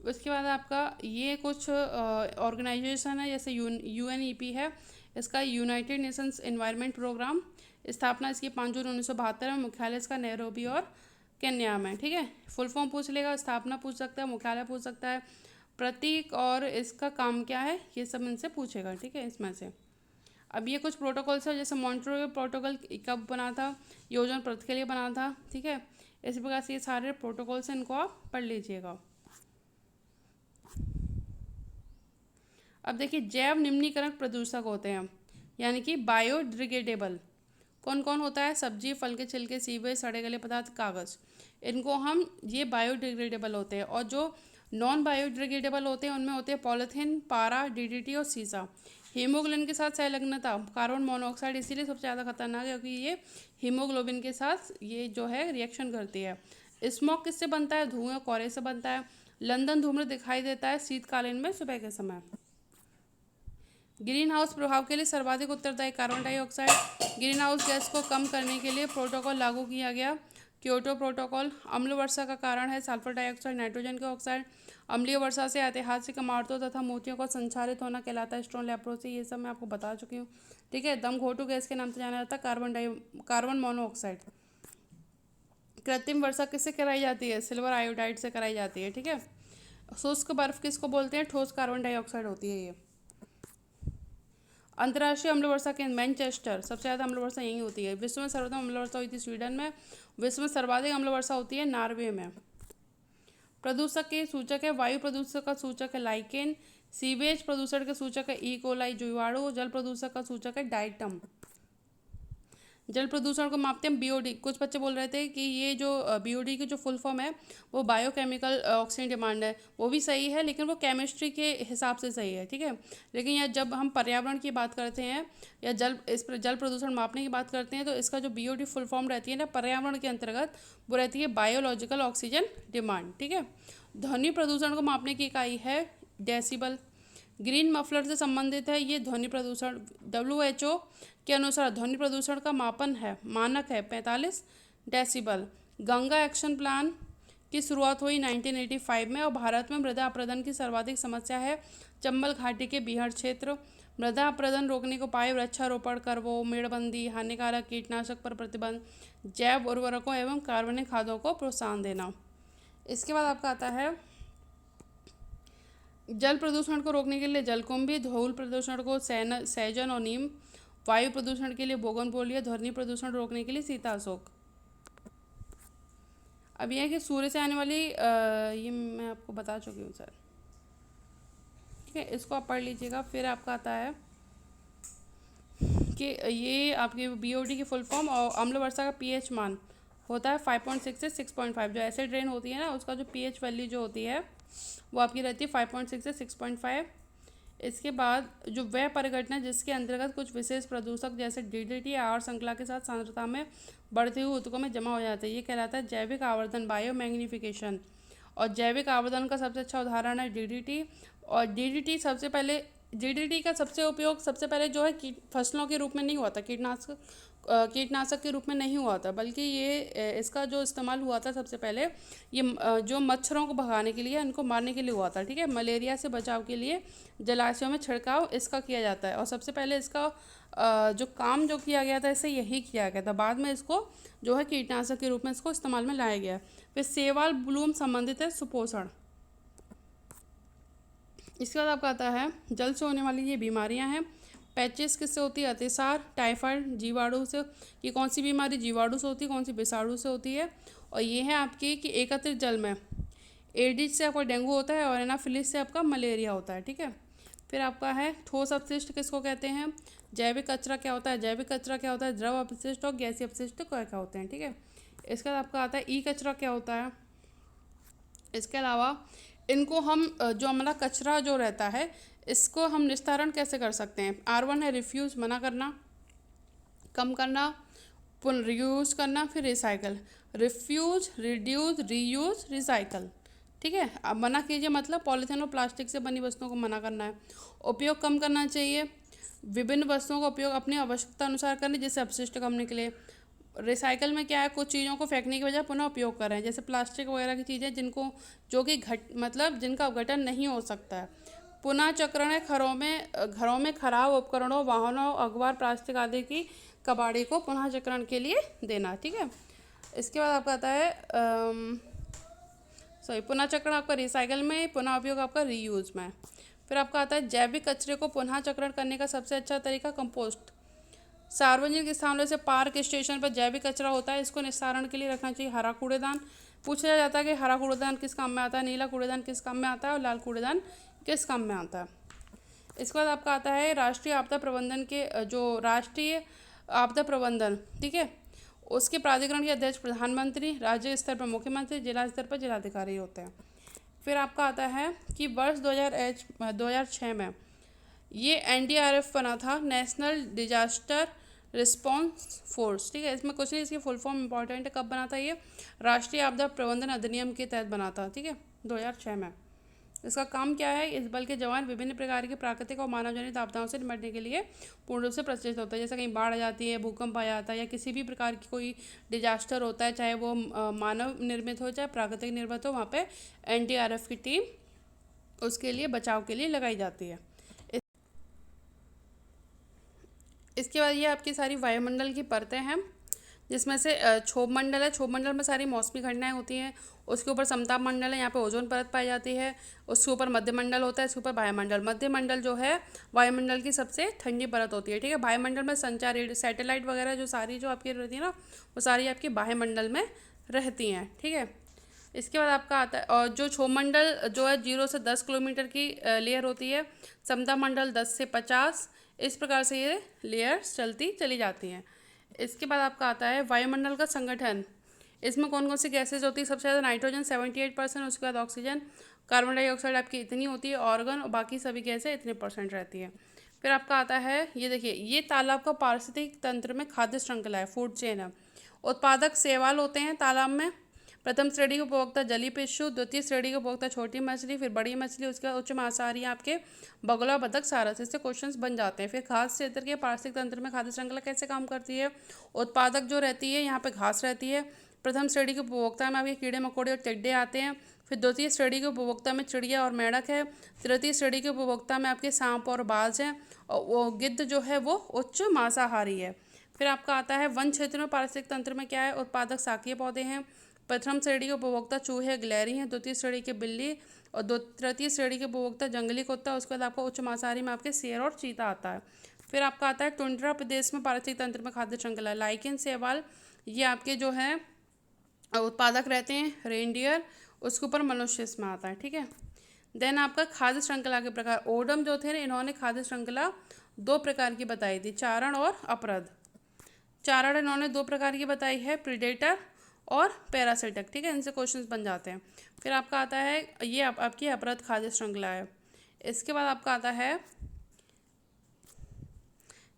उसके बाद आपका ये कुछ ऑर्गेनाइजेशन है, जैसे UNEP है, इसका यूनाइटेड नेशंस एनवायरनमेंट प्रोग्राम। स्थापना इसकी 5 जून 1972 में। मुख्यालय इसका नैरोबी और केन्या में, ठीक है। फुल फॉर्म पूछ लेगा, स्थापना पूछ सकता है, मुख्यालय पूछ सकता है, प्रतीक और इसका काम क्या है, ये सब इनसे पूछेगा, ठीक है। इसमें से अब ये कुछ प्रोटोकॉल्स है, जैसे मॉन्ट्रियल प्रोटोकॉल कब बना था? योजना प्रगति के लिए बना था, ठीक है। इसी प्रकार से ये सारे प्रोटोकॉल्स हैं, इनको आप पढ़ लीजिएगा। अब देखिए, जैव निम्नीकरण प्रदूषक होते हैं, यानी कि बायोडिग्रेडेबल। कौन कौन होता है? सब्जी, फल के छिलके, सीवेज, सड़े गले पदार्थ, कागज़। इनको हम ये बायोडिग्रेडेबल होते हैं। और जो नॉन बायोडिग्रेडेबल होते हैं उनमें होते हैं पॉलीथीन, पारा, DDT और सीसा। हीमोग्लोबिन के साथ संलग्नता, कार्बन मोनोऑक्साइड इसीलिए सबसे ज़्यादा खतरनाक है क्योंकि ये हीमोग्लोबिन के साथ ये जो है रिएक्शन करती है। स्मोक किससे बनता है? धुएं और कोहरे से बनता है। लंदन धूम्र दिखाई देता है शीतकालीन में सुबह के समय। ग्रीन हाउस प्रभाव के लिए सर्वाधिक उत्तरदायी carbon dioxide. Green house gas को कम करने के लिए प्रोटोकॉल लागू किया गया, क्योटो प्रोटोकॉल। अम्ल वर्षा का कारण है सल्फर डाइऑक्साइड, नाइट्रोजन के ऑक्साइड। अम्लीय वर्षा से ऐतिहासिक इमारतों तथा मूर्तियों का संचारित होना कहलाता है स्टोन लेप्रोसी। ये सब मैं आपको बता चुकी हूँ, ठीक है। दम घोटू गैस के नाम से जाना जाता है कार्बन मोनोऑक्साइड। कृत्रिम वर्षा किससे कराई जाती है? सिल्वर आयोडाइड से कराई जाती है, ठीक है। शुष्क बर्फ किसको बोलते हैं? ठोस कार्बन डाइऑक्साइड होती है ये। अंतर्राष्ट्रीय अम्ल वर्षा केंद्र मैनचेस्टर, सबसे ज़्यादा अम्ल वर्षा यहीं होती है। विश्व में सर्वोत्तम अम्ल वर्षा हुई थी स्वीडन में। विश्व में सर्वाधिक अम्ल वर्षा होती है नॉर्वे में। प्रदूषक के सूचक है, वायु प्रदूषक का सूचक है लाइकेन। सीवेज प्रदूषण के सूचक है कोलाई जीवाणु। जल प्रदूषक का सूचक है डाइटम। जल प्रदूषण को मापते हैं BOD। कुछ बच्चे बोल रहे थे कि ये जो BOD की जो फुल फॉर्म है वो बायोकेमिकल ऑक्सीजन डिमांड है, वो भी सही है लेकिन वो केमिस्ट्री के हिसाब से सही है, ठीक है। लेकिन यह जब हम पर्यावरण की बात करते हैं या जल प्रदूषण मापने की बात करते हैं तो इसका जो BOD फुल फॉर्म रहती है ना पर्यावरण के अंतर्गत, वो रहती है बायोलॉजिकल ऑक्सीजन डिमांड, ठीक है। ध्वनि प्रदूषण को मापने की इकाई है डेसिबल। ग्रीन मफलर से संबंधित है ये ध्वनि प्रदूषण। WHO के अनुसार ध्वनि प्रदूषण का मानक है 45 डेसिबल। गंगा एक्शन प्लान की शुरुआत हुई 1985 में और भारत में मृदा अपरदन की सर्वाधिक समस्या है चंबल घाटी के बिहार क्षेत्र। मृदा अपरदन रोकने के उपाय वृक्षारोपण करवो, मेड़बंदी, हानिकारक कीटनाशक पर प्रतिबंध, जैव उर्वरकों एवं कार्बनिक खादों को प्रोत्साहन देना। इसके बाद आपका आता है जल प्रदूषण को रोकने के लिए जलकुंभी, धूल प्रदूषण को सैजन और नीम, वायु प्रदूषण के लिए बोगनवेलिया, ध्वनि प्रदूषण रोकने के लिए सीता अशोक। अब यह है कि सूर्य से आने वाली ये मैं आपको बता चुकी हूँ सर, ठीक है, इसको आप पढ़ लीजिएगा। फिर आपका आता है कि ये आपके BOD की फुल फॉर्म और अम्ल वर्षा का pH मान होता है 5.6 से 6.5। जो एसिड रेन होती है ना, उसका जो pH वैल्यू जो होती है वो आपकी रहती है 5.6 से 6.5। इसके बाद जो वह परिघटना जिसके अंतर्गत कुछ विशेष प्रदूषक जैसे DDT आर श्रृंखला के साथ सांद्रता में बढ़ती हुई ऊतकों में जमा हो जाते हैं, ये कहलाता है जैविक आवर्धन, बायो मैग्नीफिकेशन। और जैविक आवर्धन का सबसे अच्छा उदाहरण है DDT। और DDT का सबसे उपयोग सबसे पहले जो है फसलों के रूप में नहीं हुआ था, कीटनाशक के रूप में नहीं हुआ था, बल्कि ये इसका जो इस्तेमाल हुआ था सबसे पहले ये जो मच्छरों को भगाने के लिए, इनको मारने के लिए हुआ था, ठीक है। मलेरिया से बचाव के लिए जलाशयों में छिड़काव इसका किया जाता है और सबसे पहले इसका जो काम जो किया गया था इससे यही किया गया था। बाद में इसको जो है कीटनाशक के रूप में इसको इस्तेमाल में लाया गया। फिर सेवाल ब्लूम संबंधित है सुपोषण। इसके बाद आपका आता है जल से होने वाली ये बीमारियां हैं। पैचिस किससे होती है? अतिसार, टाइफाइड, जीवाणु से। ये कौन सी बीमारी जीवाणु से होती है, कौन सी विषाणु से होती है? और ये है आपकी कि एकत्रित जल में एडिस से आपका डेंगू होता है और एनाफिलिस से आपका मलेरिया होता है, ठीक है। फिर आपका है ठोस अपशिष्ट किसको कहते हैं? जैविक कचरा क्या होता है? जैविक कचरा क्या होता है? द्रव अपशिष्ट और गैसीय अपशिष्ट क्या क्या होते हैं, ठीक है। इसके बाद आपका आता है ई कचरा क्या होता है। इसके अलावा इनको हम जो हमारा कचरा जो रहता है इसको हम निस्तारण कैसे कर सकते हैं? R1 है रिफ्यूज, मना करना, कम करना, पुनर्यूज करना, फिर recycle. Refuse, reduce, reuse, recycle, ठीक है। अब मना कीजिए मतलब पॉलीथीन और प्लास्टिक से बनी वस्तुओं को मना करना है। उपयोग कम करना चाहिए। विभिन्न वस्तुओं का उपयोग अपनी आवश्यकता अनुसार करें जिससे अपशिष्ट कम निकले। रिसाइकल में क्या है, कुछ चीज़ों को फेंकने की बजाय पुनः उपयोग करें, जैसे प्लास्टिक वगैरह की चीज़ें जिनको जो कि मतलब जिनका अपघटन नहीं हो सकता है। पुनः चक्रण है घरों में खराब उपकरणों, वाहनों, अखबार, प्लास्टिक आदि की कबाड़ी को पुनः चक्रण के लिए देना, ठीक है। इसके बाद आपका आता है पुनः चक्रण आपका रिसाइकल में, पुनः उपयोग आपका रीयूज में। फिर आपका आता है जैविक कचरे को पुनः चक्रण करने का सबसे अच्छा तरीका कंपोस्ट। सार्वजनिक स्थानों से पार्क स्टेशन पर जैविक कचरा होता है, इसको निस्तारण के लिए रखना चाहिए। हरा कूड़ेदान पूछा जाता है कि हरा कूड़ेदान किस काम में आता है, नीला कूड़ेदान किस काम में आता है और लाल कूड़ेदान किस काम में आता है। इसके बाद आपका आता है राष्ट्रीय आपदा प्रबंधन के जो राष्ट्रीय आपदा प्रबंधन, ठीक है, उसके प्राधिकरण के अध्यक्ष प्रधानमंत्री, राज्य स्तर पर मुख्यमंत्री, जिला स्तर पर जिलाधिकारी होते हैं। फिर आपका आता है कि वर्ष 2006 में ये NDRF बना था, नेशनल डिजास्टर रिस्पॉन्स फोर्स, ठीक है। इसमें कुछ नहीं, इसकी फुल फॉर्म इंपॉर्टेंट है। कब बना था ये? राष्ट्रीय आपदा प्रबंधन अधिनियम के तहत बना था, ठीक है, 2006 में। इसका काम क्या है? इस बल के जवान विभिन्न प्रकार की प्राकृतिक और मानव जनित आपदाओं से निपटने के लिए पूर्ण रूप से प्रशिक्षित होता है। जैसे कहीं बाढ़ आ जाती है, भूकंप आ जाता है या किसी भी प्रकार की कोई डिजास्टर होता है, चाहे वो मानव निर्मित हो चाहे प्राकृतिक निर्मित हो, वहाँ पे NDRF की टीम उसके लिए बचाव के लिए लगाई जाती है। इसके बाद ये आपकी सारी वायुमंडल की परतें हैं, जिसमें से क्षोभ मंडल है। क्षोभ मंडल में सारी मौसमी घटनाएं होती हैं। उसके ऊपर समताप मंडल है, यहाँ पे ओजोन परत पाई जाती है। उसके ऊपर मध्य मंडल होता है, इसके ऊपर वायुमंडल। मध्य मंडल जो है वायुमंडल की सबसे ठंडी परत होती है, ठीक है। वायुमंडल में संचार सैटेलाइट वगैरह जो सारी जो आपकी रहती है ना, वो सारी आपकी वायुमंडल में रहती हैं, ठीक है। इसके बाद आपका आता है और जो क्षोभ मंडल जो है 0 से 10 किलोमीटर की लेयर होती है। समता मंडल 10 से 50, इस प्रकार से ये लेयर्स चलती चली जाती हैं। इसके बाद आपका आता है वायुमंडल का संगठन। इसमें कौन कौन सी गैसेज होती है? सबसे ज़्यादा नाइट्रोजन 78%, उसके बाद ऑक्सीजन, कार्बन डाइऑक्साइड आपकी इतनी होती है, ऑर्गन और बाकी सभी गैसें इतने % रहती है। फिर आपका आता है ये देखिए, ये तालाब का पारिस्थितिक तंत्र में खाद्य श्रृंखला है, फूड चेन है। उत्पादक शैवाल होते हैं तालाब में। प्रथम श्रेणी के उपभोक्ता जलीय पिस्सू, द्वितीय श्रेणी के उपभोक्ता छोटी मछली, फिर बड़ी मछली, उसके बाद उच्च मांसाहारी आपके बगुला, बतख, सारस। इससे क्वेश्चंस बन जाते हैं। फिर घास क्षेत्र के पारिस्थितिक तंत्र में खाद्य श्रृंखला कैसे काम करती है? उत्पादक जो रहती है यहाँ पे घास रहती है। प्रथम श्रेणी के उपभोक्ता में आपके कीड़े मकोड़े और टिड्डे आते हैं। फिर द्वितीय श्रेणी के उपभोक्ता में चिड़िया और मेंढक है। तृतीय श्रेणी के उपभोक्ता में आपके सांप और बाज हैं, और वो गिद्ध जो है वो उच्च मांसाहारी है। फिर आपका आता है वन क्षेत्र में पारिस्थितिक तंत्र में क्या है, उत्पादक शाकीय पौधे हैं। प्रथम श्रेणी के उपभोक्ता चूहे गिलहरी हैं। द्वितीय श्रेणी के बिल्ली, और तृतीय श्रेणी के उपभोक्ता जंगली कुत्ता। उसके बाद आपका उच्च मांसाहारी में आपके शेर और चीता आता है। फिर आपका आता है टुंड्रा प्रदेश में पारिस्थितिक तंत्र में खाद्य श्रृंखला, लाइकेन, शैवाल, ये आपके जो है उत्पादक रहते हैं। रेनडियर, उसके ऊपर मनुष्य इसमें आता है, ठीक है। देन आपका खाद्य श्रृंखला के प्रकार, ओडम जो थे इन्होंने खाद्य श्रृंखला दो प्रकार की बताई थी, चारण और अपरद। चारण इन्होंने दो प्रकार की बताई है, प्रीडेटर और पैरासिटिक, ठीक है, इनसे क्वेश्चंस बन जाते हैं। फिर आपका आता है ये आपकी अपरद खाद्य श्रृंखला है। इसके बाद आपका आता है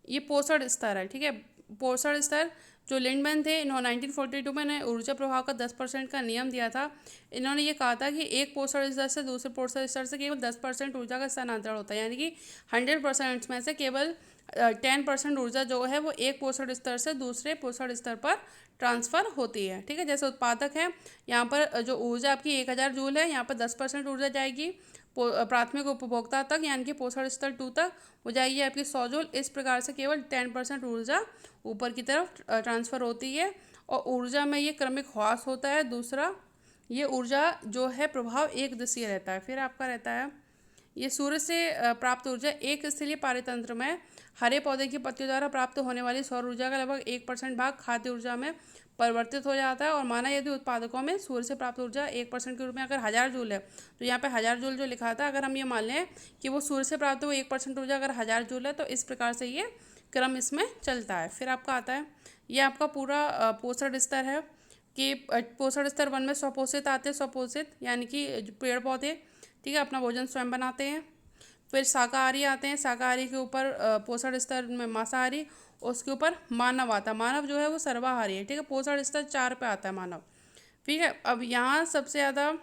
ये पोषण स्तर है, ठीक है। पोषण स्तर जो लिंडमैन थे, इन्होंने 1942 में ने ऊर्जा प्रभाव का 10% का नियम दिया था। इन्होंने ये कहा था कि एक पोषण स्तर से दूसरे पोषण स्तर से केवल 10% ऊर्जा का स्थानांतरण होता है, यानी कि 100% में से केवल 10% ऊर्जा जो है वो एक पोषण स्तर से दूसरे पोषण स्तर पर ट्रांसफ़र होती है, ठीक है। जैसे उत्पादक है, यहाँ पर जो ऊर्जा आपकी 1000 जूल है, यहाँ पर 10% ऊर्जा जाएगी प्राथमिक उपभोक्ता तक, यानी कि पोषण स्तर 2 तक हो जाएगी आपकी 100 जूल। इस प्रकार से केवल 10% ऊर्जा ऊपर की तरफ ट्रांसफ़र होती है, और ऊर्जा में ये क्रमिक ह्रास होता है। दूसरा, ये ऊर्जा जो है प्रभाव एक दिशीय रहता है। फिर आपका रहता है ये सूर्य से प्राप्त ऊर्जा एक स्थलीय पारितंत्र में हरे पौधे की पत्तियों द्वारा प्राप्त होने वाली सौर ऊर्जा का लगभग 1% भाग खाद्य ऊर्जा में परिवर्तित हो जाता है। और माना यदि उत्पादकों में सूर्य से प्राप्त ऊर्जा 1% के रूप में अगर 1000 जूल है, तो यहाँ पे 1000 जूल जो लिखा था, अगर हम ये मान लें कि वो सूर्य से प्राप्त वो 1% ऊर्जा अगर 1000 जूल है, तो इस प्रकार से ये क्रम इसमें चलता है। फिर आपका आता है ये आपका पूरा पोषण स्तर है कि पोषण स्तर 1 में स्वपोषित आते हैं, स्वपोषित यानी कि पेड़ पौधे, ठीक है, अपना भोजन स्वयं बनाते हैं। फिर शाकाहारी आते हैं, शाकाहारी के ऊपर पोषण स्तर में मांसाहारी, उसके ऊपर मानव आता है। मानव जो है वो सर्वाहारी है, ठीक है, पोषण स्तर 4 पे आता है मानव, ठीक है। अब यहाँ सबसे ज़्यादा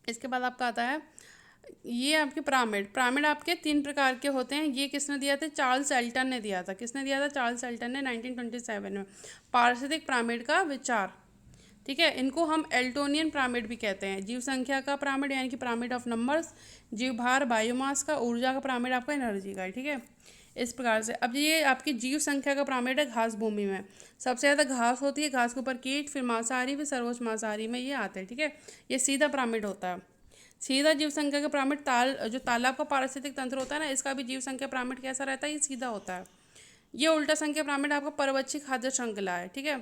इसके बाद आपका आता है ये आपके पिरामिड। पिरामिड आपके 3 प्रकार के होते हैं। ये किसने दिया था? चार्ल्स एल्टन ने दिया था। किसने दिया था? चार्ल्स एल्टन ने 1927 में। पारिस्थितिक पिरामिड का विचार, ठीक है, इनको हम एल्टोनियन पिरामिड भी कहते हैं। जीव संख्या का पिरामिड यानी कि पिरामिड ऑफ नंबर्स, जीव भार बायोमास का, ऊर्जा का पिरामिड आपका एनर्जी का है, ठीक है, इस प्रकार से। अब ये आपकी जीव संख्या का पिरामिड है घास भूमि में। सबसे ज़्यादा घास होती है, घास के ऊपर कीट, फिर मांसाहारी, फिर सर्वोच्च मांसाहारी में ये आते हैं, ठीक है। ये सीधा पिरामिड होता है। सीधा जीव संख्या का पिरामिड जो तालाब का पारिस्थितिक तंत्र होता है ना, इसका भी जीव संख्या पिरामिड कैसा रहता है? ये सीधा होता है। ये उल्टा संख्या पिरामिड आपका परवच्छी खाद्य श्रृंखला है, ठीक है।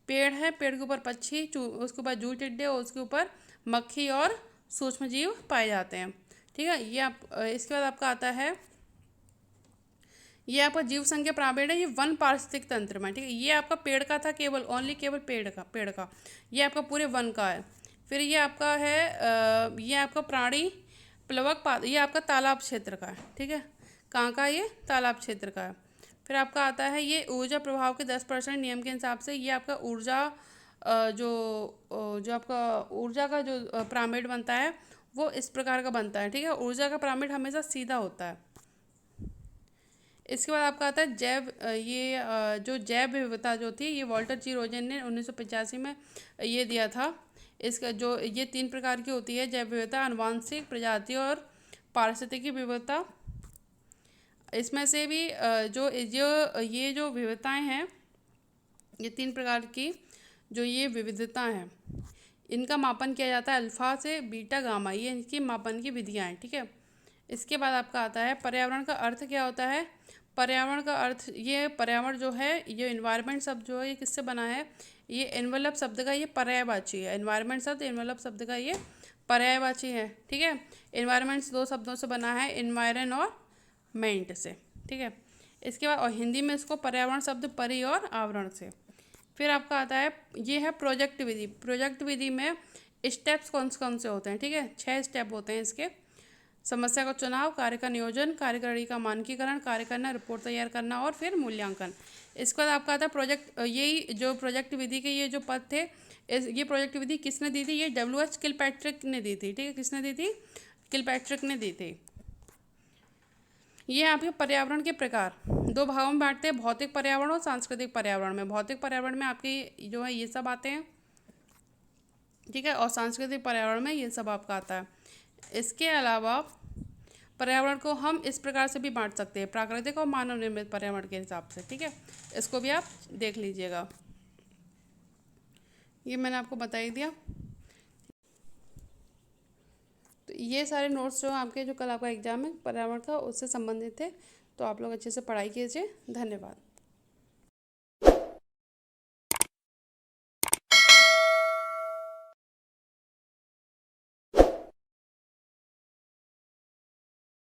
पेड़ है, पेड़ के ऊपर पक्षी, उसके ऊपर जूट टिड्डे, और उसके ऊपर मक्खी और सूक्ष्म जीव पाए जाते हैं, ठीक है। ये आप इसके बाद आपका आता है ये आपका जीव संख्या पिरामिड है, ये वन पारिस्थितिक तंत्र में, ठीक है। ये आपका पेड़ का था, केवल केवल पेड़ का, ये आपका पूरे वन का है। फिर ये आपका है ये आपका प्राणी प्लवक ये आपका तालाब क्षेत्र का है, ठीक है। कहाँ का? ये तालाब क्षेत्र का है। फिर आपका आता है ये ऊर्जा प्रभाव के 10% नियम के हिसाब से ये आपका ऊर्जा जो आपका ऊर्जा का जो पिरामिड बनता है वो इस प्रकार का बनता है, ठीक है। ऊर्जा का पिरामिड हमेशा सीधा होता है। इसके बाद आपका आता है जो जैव विविधता जो थी, ये वॉल्टर जी रोजन ने 1985 में ये दिया था। इसका जो ये 3 प्रकार की होती है जैव विविधता, आनुवांशिक, प्रजाति और पारिस्थितिकी विविधता। इसमें से भी ये जो विविधताएं हैं, ये 3 प्रकार की जो ये विविधता हैं, इनका मापन किया जाता है अल्फा से बीटा गामा, ये इनकी मापन की विधियाँ हैं, ठीक है। इसके बाद आपका आता है पर्यावरण का अर्थ क्या होता है? पर्यावरण का अर्थ, ये पर्यावरण जो है, ये इन्वायरमेंट शब्द जो है ये किससे बना है? ये एनवलप शब्द का ये पर्यायवाची है। एनवायरमेंट शब्द एनवलप शब्द का ये पर्यायवाची है, ठीक है। एनवायरमेंट 2 शब्दों से बना है, एनवायरन और मेंट से, ठीक है। इसके बाद और हिंदी में इसको पर्यावरण शब्द परि और आवरण से। फिर आपका आता है ये है प्रोजेक्ट विधि। प्रोजेक्ट विधि में स्टेप्स कौन कौन से होते हैं? ठीक है, 6 स्टेप होते हैं इसके। समस्या का चुनाव, कार्य का नियोजन, कार्यप्रणाली का मानकीकरण, कार्य करना, रिपोर्ट तैयार करना और फिर मूल्यांकन। इसके बाद आपका आता है प्रोजेक्ट, यही जो प्रोजेक्ट विधि के ये जो पद थे, ये प्रोजेक्ट विधि किसने दी थी? ये W.H. किलपैट्रिक ने दी थी, ठीक है। किसने दी थी? किलपैट्रिक ने दी थी। ये आपके पर्यावरण के प्रकार 2 भागों में बांटते हैं, भौतिक पर्यावरण और सांस्कृतिक पर्यावरण में। भौतिक पर्यावरण में आपके जो है ये सब आते हैं, ठीक है। और सांस्कृतिक पर्यावरण में ये सब आपका आता है। इसके अलावा पर्यावरण को हम इस प्रकार से भी बांट सकते हैं, प्राकृतिक और मानव निर्मित पर्यावरण के हिसाब से, ठीक है। इसको भी आप देख लीजिएगा, ये मैंने आपको बता ही दिया। तो ये सारे नोट्स जो आपके, जो कल आपका एग्जाम है पर्यावरण का, उससे संबंधित थे। तो आप लोग अच्छे से पढ़ाई कीजिए। धन्यवाद।